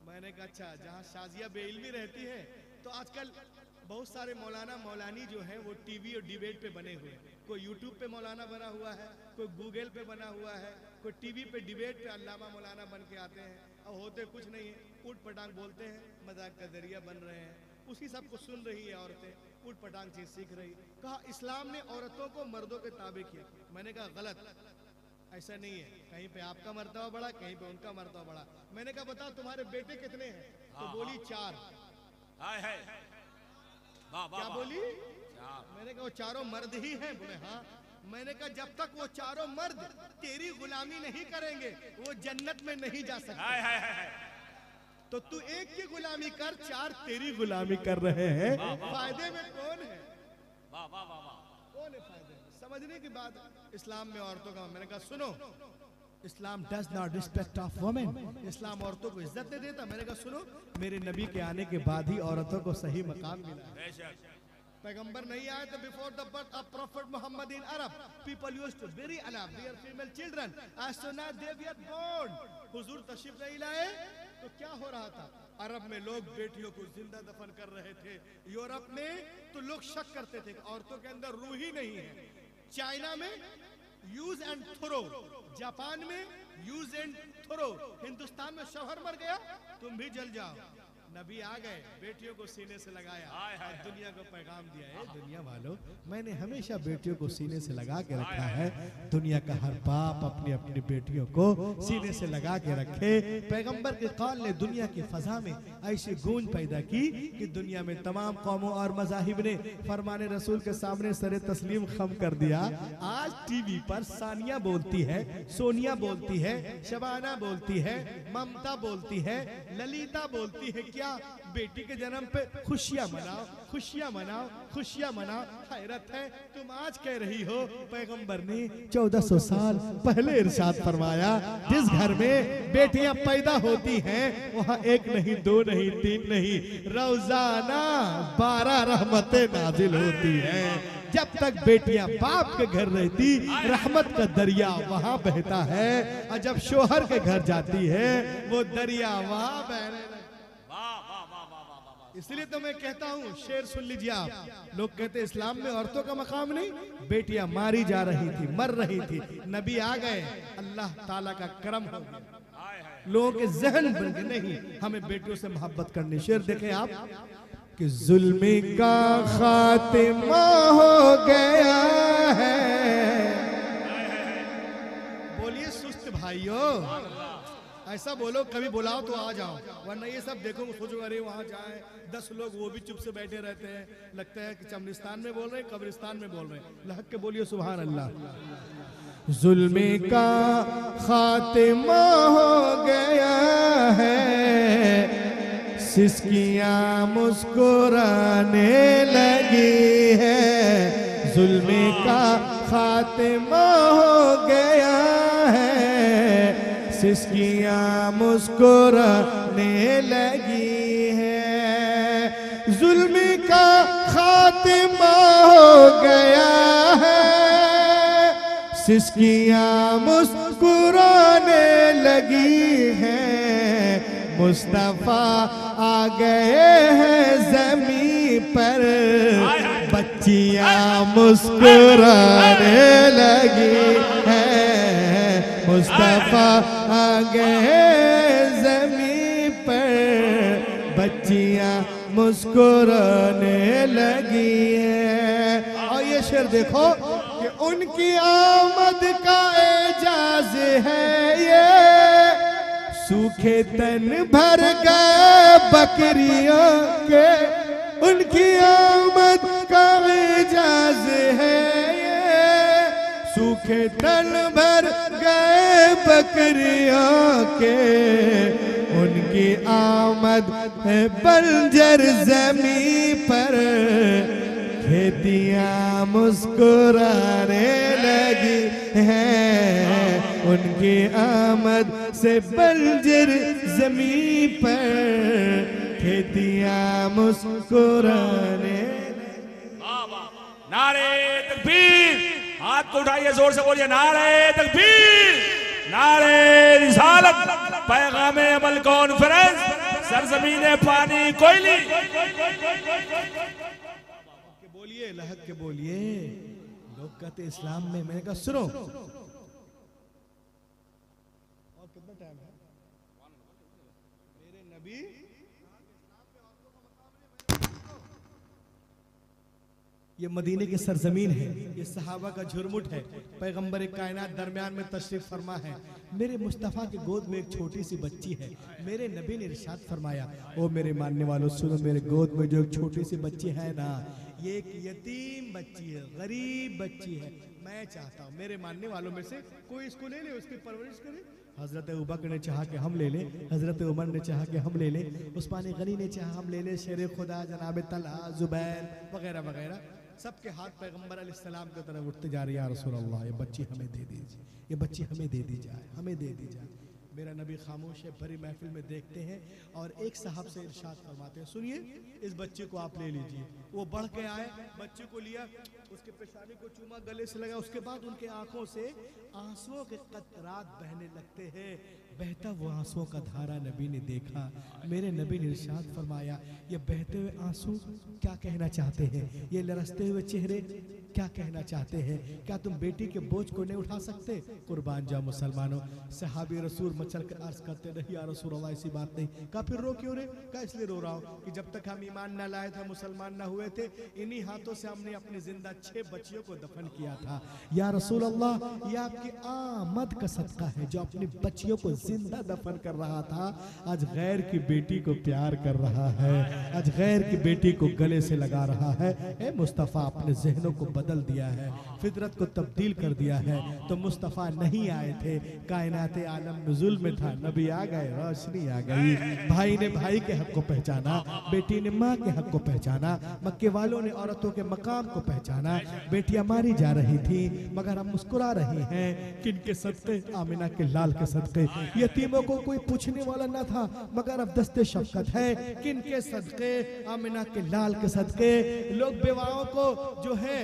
मैंने कहा अच्छा, जहाँ शाजिया बेइल्मी रहती है। तो आजकल बहुत सारे मौलाना मौलानी जो हैं वो टीवी और डिबेट पे बने हुए हैं। कोई यूट्यूब पे मौलाना बना हुआ है, कोई गूगल पे बना हुआ है, कोई टीवी पे डिबेट पे अल्लामा मौलाना बन के आते हैं और होते कुछ नहीं है, ऊट पटांग बोलते हैं, मजाक का जरिया बन रहे हैं। उसी सब को सुन रही है औरतें, ऊट पटांग चीज सीख रही। कहा इस्लाम ने औरतों को मर्दों के ताबे किया। मैंने कहा गलत, ऐसा नहीं है, कहीं पे आपका मर्तबा बढ़ा, कहीं पे उनका मर्तबा बढ़ा। मैंने कहा बताओ तुम्हारे बेटे कितने हैं? तो बोली 4। क्या बोली? मैंने कहा वो चारों मर्द ही हैं? बोले हाँ। मैंने कहा जब तक वो चारों मर्द तेरी गुलामी नहीं करेंगे वो जन्नत में नहीं जा सकते। तो तू एक की गुलामी कर, 4 तेरी गुलामी कर रहे हैं, फायदे में कौन है? कौन है फायदे में? समझने की बात इस्लाम में औरतों का। मैंने कहा सुनो, Islam does not respect of women, इस्लाम औरतों को इज्जत नहीं देता। मैंने कहा सुनो, मेरे नबी के आने के बाद ही औरतों को सही मकाम मिला। पैगंबर नहीं आए तो before the birth of prophet Muhammad in Arab people used to bury their female children as soon as they were born। हुजूर तशरीफ नहीं लाए तो क्या हो रहा था? अरब में लोग बेटियों को जिंदा दफन कर रहे थे। यूरोप में तो लोग शक करते थे औरतों के अंदर रूह ही नहीं है। चाइना में यूज एंड थ्रो, जापान में यूज एंड थ्रो, हिंदुस्तान में शौहर मर गया तुम भी जल जाओ। नबी आ गए, बेटियों को सीने से लगाया और दुनिया को पैगाम दिया है, दुनिया वालों मैंने हमेशा बेटियों को सीने से लगा के रखा है। दुनिया का हर बाप अपनी अपनी बेटियों को सीने से लगा के रखे। पैगंबर के कौल ने दुनिया की फजा में ऐसी गूंज पैदा की कि दुनिया में तमाम कौमों और मज़ाहिब ने फरमाने रसूल के सामने सरे तस्लीम खम कर दिया। आज टीवी पर सानिया बोलती है, सोनिया बोलती है, शबाना बोलती है, ममता बोलती है, ललिता बोलती है क्या बेटी के जन्म पे खुशियां मनाओ, खुशियां मनाओ, खुशियां मनाओ। हैरत है तुम आज कह रही हो पैगंबर ने 1400 साल पहले इरशाद फरमाया जिस घर में बेटियां पैदा होती हैं वहां 1 नहीं 2 नहीं 3 नहीं रोजाना 12 रहमतें नाजिल होती हैं। जब तक बेटियां बाप के घर रहती रहमत का दरिया वहां बहता है और जब शोहर के घर जाती है वो दरिया वहां बहने। इसलिए तो मैं कहता हूँ शेर सुन लीजिए आप। लोग कहते इस्लाम में औरतों का मकाम नहीं, बेटियां मारी जा रही थी, मर रही थी, नबी आ गए, अल्लाह ताला का करम हो गया, लोगों के जहन बन गए नहीं हमें बेटियों से मोहब्बत करनी। शेर देखें आप कि जुल्म का खातिमा हो गया है। बोलिए सुस्त भाइयों, ऐसा बोलो, कभी बुलाओ तो आ जाओ, वरना ये सब देखो सोचो अरे वहाँ जाए 10 लोग वो भी चुप से बैठे रहते हैं, लगता है कि चमनिस्तान में बोल रहे हैं, कब्रिस्तान में बोल रहे हैं। लहक के बोलिए सुभान अल्लाह। जुल्म का खात्मा हो गया है, सिसकियां मुस्कुराने लगी है। जुल्म का खात्मा हो गया है, सिसकियां मुस्कुराने लगी है। जुल्म का खात्मा हो गया है, सिसकियां मुस्कुराने लगी हैं। मुस्तफा आ गए हैं ज़मीं पर, बच्चियां मुस्कुराने लगी हैं। मुस्तफा आ गए ज़मीं पर, बच्चियां मुस्कुराने लगी हैं। और ये शेर देखो कि उनकी आमद का एजाज है ये, सूखे तन भर गए बकरियों के। उनकी आमद का एजाज है ये, सूखे तन भर गए बकरियों के। उनकी आमद है बंजर ज़मीं पर, खेतियां मुस्कुराने लगी हैं। उनकी आमद से बंजर ज़मीं पर, खेतियां मुस्कुराने। नारे तकबीर, हाथ को उठाइए, जोर से बोलिए नारे तकबीर, नारे रिसालत, पैगाम अमल कॉन्फ्रेंस, सरजमीने पानी कोयली। बोलिए, लहक के बोलिए। लोग कहते इस्लाम में, मैंने कहा सुनो, और कितना टाइम है? मेरे नबी ये मदीने की सरजमीन है, ये सहाबा का झुरमुट है, पैगंबर कायनात दरमियान में तशरीफ फरमा है। मेरे मुस्तफ़ा की गोद में एक छोटी सी बच्ची है। मेरे नबी ने इरशाद फरमाया, ओ मेरे मानने वालों सुनो, मेरे गोद में जो एक छोटी सी बच्ची है ना, ये एक यतीम बच्ची है, गरीब बच्ची है। मैं चाहता हूँ मेरे मानने वालों में से कोई इसको ले ले, उसकी परवरिश करे। हजरत अबू बकर ने चाहा कि हम ले लें, हजरत उमर ने चाहा कि हम ले लें, उस्मान गनी ने चाहा हम ले लें, शेर खुदा जनाब तलहा, जुबैर वगैरह वगैरह, सबके हाथ पैगंबर अलैहिस्सलाम की तरफ उठते जा रही है, या रसूल अल्लाह ये बच्ची हमें दे दीजिए, ये बच्ची हमें दे दी जाए, हमें दे दी जाए। मेरा नबी खामोश है, भरी महफिल में देखते हैं और एक साहब से इरशाद फरमाते हैं, सुनिए इस बच्चे को आप ले लीजिए। वो बढ़ के आए, बच्चे को लिया, उसके पेशानी को चूमा, गले से लगा, उसके बाद उनके आंखों से आंसुओं के कतरात बहने लगते हैं। बहता वो आंसुओं का धारा नबी ने देखा। मेरे नबी ने इरशाद फरमाया, ये बहते हुए आंसू क्या कहना चाहते हैं? ये लरसते हुए चेहरे क्या कहना चाहते हैं? क्या तुम बेटी के बोझ को नहीं उठा सकते? कुर्बान जाओ मुसलमानों। सहाबी रसूल मचल कर अर्ज करते, नहीं या रसूल अल्लाह ऐसी बात नहीं। कहा फिर रो क्यों रे? कहा इसलिए रो रहा हूँ कि जब तक हम ईमान न लाए थे, मुसलमान न हुए थे, इन्हीं हाथों से हमने अपनी जिंदा 6 बच्चियों को दफन किया था। या रसूल अल्लाह, ये आपकी आमद का सदका है, जो अपनी बच्चियों को जिंदा दफन कर रहा था, आज गैर की बेटी को प्यार कर रहा है, आज गैर की बेटी को गले से लगा रहा है। ए मुस्तफ़ा, अपने जहनों को बदल दिया है, फितरत को तब्दील कर दिया है। तो मुस्तफ़ा नहीं आए थे, कायनात आलम नुज़ुल में था, नबी आ गए, रोशनी आ गई। भाई ने भाई के हक को पहचाना, बेटी ने माँ के हक को पहचाना, मक्के वालों ने औरतों के मकाम को पहचाना। बेटियां मारी जा रही थी मगर हम मुस्कुरा रही हैं, किनके सदके? आमिना के लाल के सदके। यतीमों को कोई पूछने वाला ना था मगर अब दस्ते शफकत है, किनके सदके? आमिना के लाल के सदके। लोग बेवाओं को जो है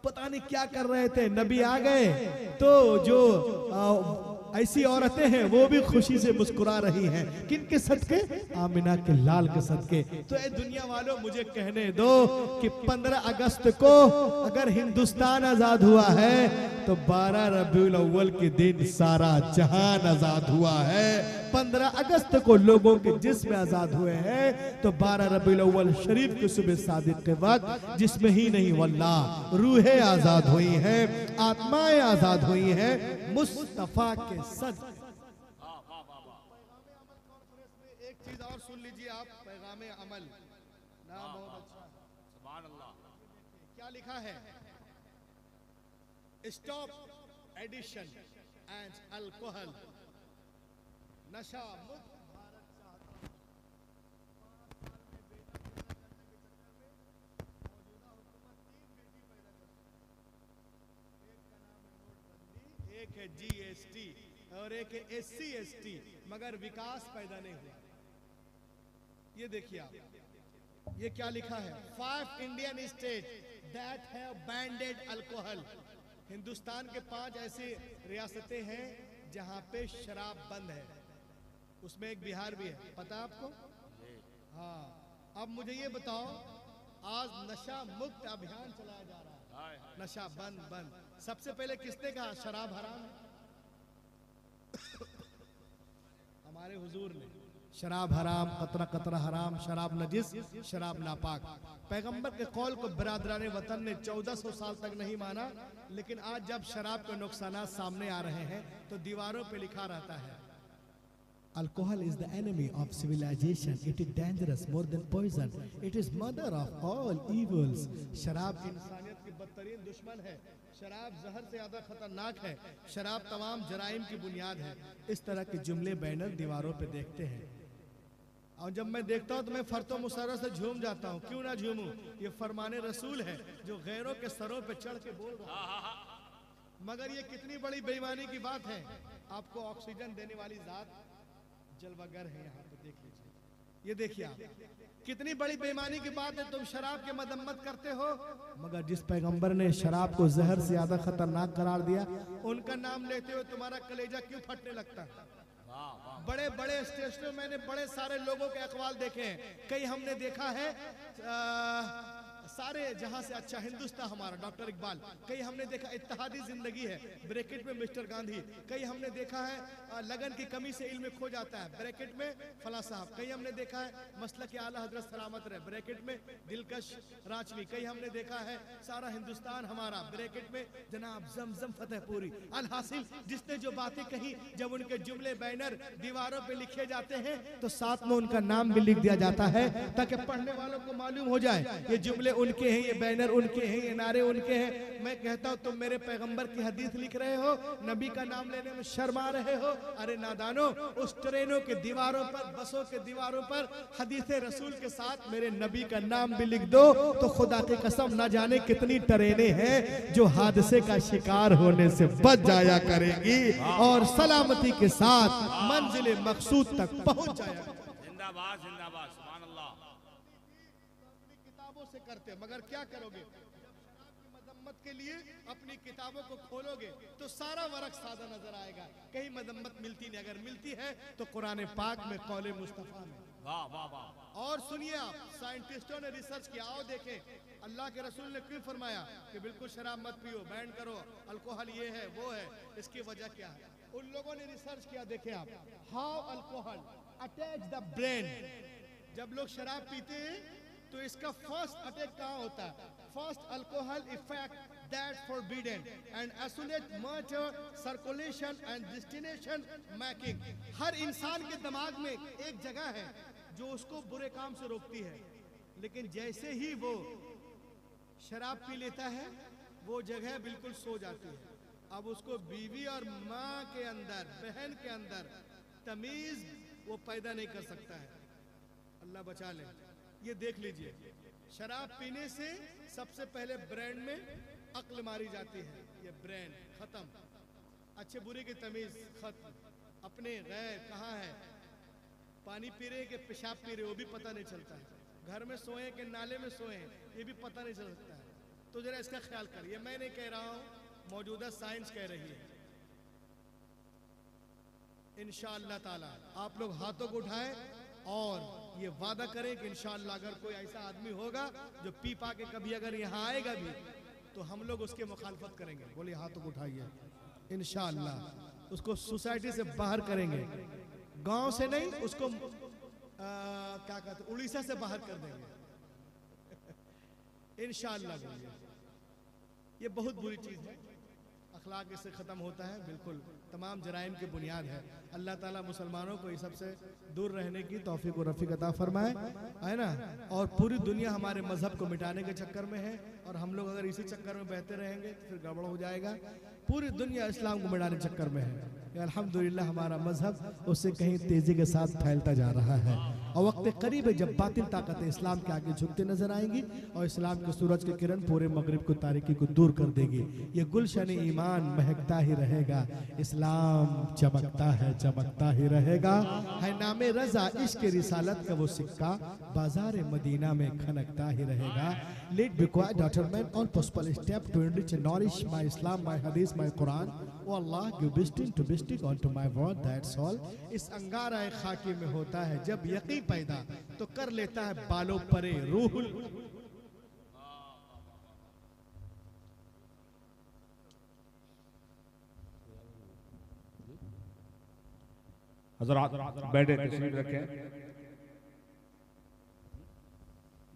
पता नहीं क्या कर रहे थे, नबी आ गए तो जो ऐसी औरतें हैं वो भी खुशी से मुस्कुरा रही हैं, किनके सदके? आमिना के लाल के सदके। तो ए दुनिया वालों, मुझे कहने दो कि 15 अगस्त को अगर हिंदुस्तान आजाद हुआ है तो 12 रबीउल अव्वल के दिन सारा जहान आजाद हुआ है। 15 अगस्त को लोगों के जिस्म आजाद हुए हैं तो 12 रबीउल अव्वल शरीफ की सुबह सादिक के वक्त जिस्म ही नहीं वल्लाह रूहें आजाद हुई हैं, आत्माएं आजाद हुई हैं मुस्तफा के सदक़े। एक चीज और सुन लीजिए आप, पैगाम अमल, नाम बहुत अच्छा, सुभान अल्लाह। क्या लिखा है? स्टॉप एडिशन एंड अल्कोहल, नशा मुक्त भारत चाहता हूं। 5 साल में बेटा पैदा करते हैं, मौजूदा हुकूमत 3 बेटी पैदा करती है। एक है GST और एक है SC/ST, मगर विकास पैदा नहीं हुआ। ये देखिए आप, ये क्या लिखा है, 5 Indian state that have banded alcohol. Hindustan के 5 ऐसी रियासतें हैं जहां पे शराब बंद है, उसमें एक बिहार भी है, पता आपको? हाँ। अब मुझे ये बताओ, आज नशा मुक्त अभियान चलाया जा रहा है, नशा बंद बंद। सबसे पहले किसने कहा शराब हराम है? हमारे हुजूर ने, शराब हराम, कतरा कतरा हराम, शराब नजिस, शराब नापाक। पैगंबर के कौल को बिरादराने वतन ने 1400 साल तक नहीं माना, लेकिन आज जब शराब के नुकसानात सामने आ रहे हैं तो दीवारों पे लिखा रहता है, Alcohol is the enemy of civilization. It is dangerous more than poison. It is mother of all evils. शराब इंसानियत की बदतरीन दुश्मन है, शराब जहर से ज्यादा खतरनाक है, शराब तमाम जराइम की बुनियाद है। इस तरह के जुमले बैनर दीवारों पे देखते हैं, और जब मैं देखता हूँ तो मैं फरतो मुसर्रत से झूम जाता हूँ। क्यों ना झूमूं, ये फरमाने रसूल है जो गैरों के सरों पे चढ़ के बोल रहा है। मगर ये कितनी बड़ी बेईमानी की बात है। आपको ऑक्सीजन देने वाली जात जलवागर है, यहाँ पे देख लीजिए, ये देखिए आप, कितनी बड़ी बेईमानी की बात है। तुम शराब के मदम्मत करते हो, मगर जिस पैगंबर ने शराब को जहर से ज्यादा खतरनाक करार दिया, उनका नाम लेते हुए तुम्हारा कलेजा क्यों फटने लगता है? बड़े बड़े स्टेशनों मैंने बड़े सारे लोगों के अखबार देखे हैं। कई हमने देखा है सारे जहां से अच्छा हिंदुस्तान हमारा डॉक्टर इकबाल, कई हमने देखा इत्तेहादी जिंदगी है, ब्रैकेट में मिस्टर गांधी, कई हमने देखा है लगन की कमी से इल्म खो जाता है, ब्रैकेट में फला साहब, कई हमने देखा है मसलक आला हजरत सलामत रहे, ब्रैकेट में दिलकश रांचवी, कई हमने देखा है सारा हिंदुस्तान हमारा, ब्रैकेट में जनाब जमजम फतेहपुरी। अलहासिल जिसने जो बातें कही, जब उनके जुमले बैनर दीवारों पे लिखे जाते हैं तो साथ में उनका नाम भी लिख दिया जाता है, ताकि पढ़ने वालों को मालूम हो जाए ये जुमले उनके हैं, ये बैनर उनके हैं, ये नारे उनके हैं। मैं कहता हूं तुम मेरे पैगंबर की हदीस लिख रहे हो, नबी का नाम लेने में शर्मा रहे हो। अरे नादानो, उस ट्रेनों के दीवारों पर, बसों के दीवारों पर हदीस रसूल के साथ मेरे नबी का नाम भी लिख दो, तो खुदा की कसम ना जाने कितनी ट्रेनें हैं जो हादसे का शिकार होने से बच जाया करेंगी और सलामती के साथ मंजिल मकसूद तक पहुंच जाया। जिंदाबाद जिंदाबाद, सुभान अल्लाह। किताबों से करते, मगर क्या करोगे? मदम्मत के लिए अपनी किताबों को खोलोगे तो सारा वरक सादा नजर आएगा, कहीं मदम्मत मिलती नहीं। अगर मिलती है तो कुरान पाक में कौले मुस्तफा में। वाह वाह वाह। और सुनिए आप, साइंटिस्टों ने रिसर्च किया, आओ देखें अल्लाह के रसूल ने क्यों फरमाया कि बिल्कुल शराब मत पियो, बैन करो, अल्कोहल ये है वो है, इसकी वजह क्या है? उन लोगों ने रिसर्च किया, देखें आप, how alcohol attack the brain. जब लोग शराब पीते हैं तो इसका फर्स्ट अटैक कहाँ होता है? First alcohol effect that forbidden and isolate murder circulation and destination making. हर इंसान के दिमाग में एक जगह है जो उसको बुरे काम से रोकती है, लेकिन जैसे ही वो शराब पी लेता है वो जगह बिल्कुल सो जाती है। अब उसको बीवी और माँ के अंदर, बहन के अंदर तमीज वो पैदा नहीं कर सकता है। अल्लाह बचा ले। ये देख लीजिए, शराब पीने से सबसे पहले ब्रेन में अक्ल मारी जाती है, ये ब्रेन खत्म, अच्छे बुरे की तमीज खत्म, अपने गैर कहाँ है, पानी पी रहे कि पेशाब पी रहे वो भी पता नहीं चलता है, घर में सोए कि नाले में सोए ये भी पता नहीं चल सकता है। तो जरा इसका ख्याल करिए, मैं नहीं कह रहा हूँ, मौजूदा साइंस कह रही है। इंशाअल्लाह ताला आप लोग हाथों को उठाएं और ये वादा करें कि इंशाअल्लाह अगर कोई ऐसा आदमी होगा जो पी पा के कभी अगर यहाँ आएगा भी तो हम लोग उसके मुखालफत करेंगे। बोलिए हाथों को उठाइए। इंशाअल्लाह उसको सोसाइटी से बाहर करेंगे, गांव से नहीं, उसको क्या कहते हैं, उड़ीसा से बाहर कर देंगे इंशाअल्लाह। ये बहुत बुरी चीज है, अखलाक इससे ख़त्म होता है, बिल्कुल तमाम जराइम की बुनियाद है। अल्लाह ताला मुसलमानों को इस सबसे दूर रहने की तौफीक और रफ़ीक अता फरमाए, है ना। और पूरी दुनिया हमारे मजहब को मिटाने के चक्कर में है और हम लोग अगर इसी चक्कर में बहते रहेंगे तो फिर गड़बड़ हो जाएगा। पूरी दुनिया इस्लाम को मिटाने चक्कर में है। अल्हम्दुलिल्लाह हमारा मजहब उससे कहीं तेजी के साथ फैलता जा रहा है और वक्त करीब है जब बातिल ताकतें इस्लाम के आगे झुकते नजर आएंगी और इस्लाम के सूरज की किरण पूरे मगरिब को तारीकी को दूर कर देगी। ये गुलशन ईमान महकता ही रहेगा, इस्लाम चमकता ही रहेगा। है नामे रजा इश्क रिसालत का वो सिक्का बाजार मदीना में खनकता ही रहेगा। Let be quiet, daughter man, all possible step to enrich and nourish my Islam, my Hadith, my Quran. Oh Allah, give bisting to bisting onto my word, that's all. इस अंगारा खाकी में होता है जब यकीन पैदा तो कर लेता है बालों परे रूहुल। हज़रात बैठे तशरीफ रखें।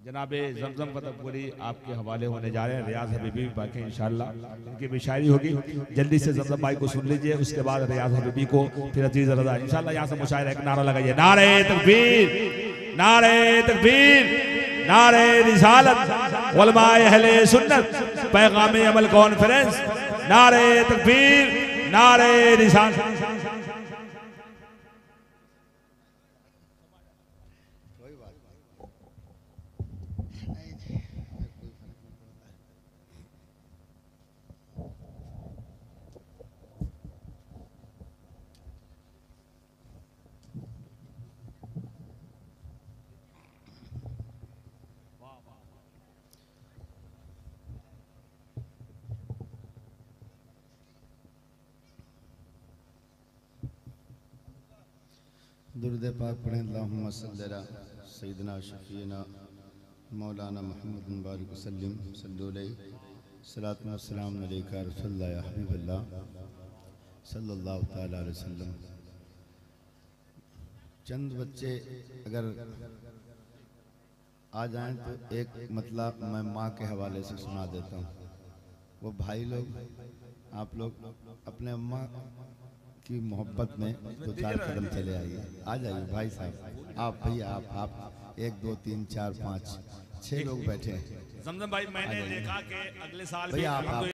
जनाबे ज़मज़म फ़तहपुरी आपके हवाले होने जा रहे हैं। रियाज हबीबी बाकी इंशाअल्लाह इनकी भी शायरी होगी। जल्दी से ज़मज़म भाई को सुन लीजिए, उसके बाद रियाज हबीबी को, फिर अजीज रज़ा इंशाअल्लाह। यहाँ से मुशायरा एक नारा लगाइए, नारे तकबीर, नारे तकबीर, नारे रिसालत, उलमाए अहले सुन्नत, पैगामे अमल कॉन्फ्रेंस, नारे तकबीर, नारे रिसालत। दुरूद पाक पढ़ें। अल्लाहुम्मा सल्ली अला सय्यिदिना शफीना मौलाना मुहम्मद बारिक वसल्लम सल्लल्लाहु अलैहि सलातु व सलाम अलैका रसूलुल्लाह या हबीबल्लाह सल्लल्लाहु तआला अलैहि वसल्लम। चंद बच्चे अगर आ जाएं तो एक मतलब मैं माँ के हवाले से सुना देता हूँ। वो भाई लोग, आप लोग अपने अम्मा की मोहब्बत में दो चार कदम चले आइए। आ जाइए भाई साहब, आप भैया आप 1 2 3 4 5 6 लोग बैठे हैं। ज़मज़म भाई मैंने देखा कि अगले साल भैया भी आप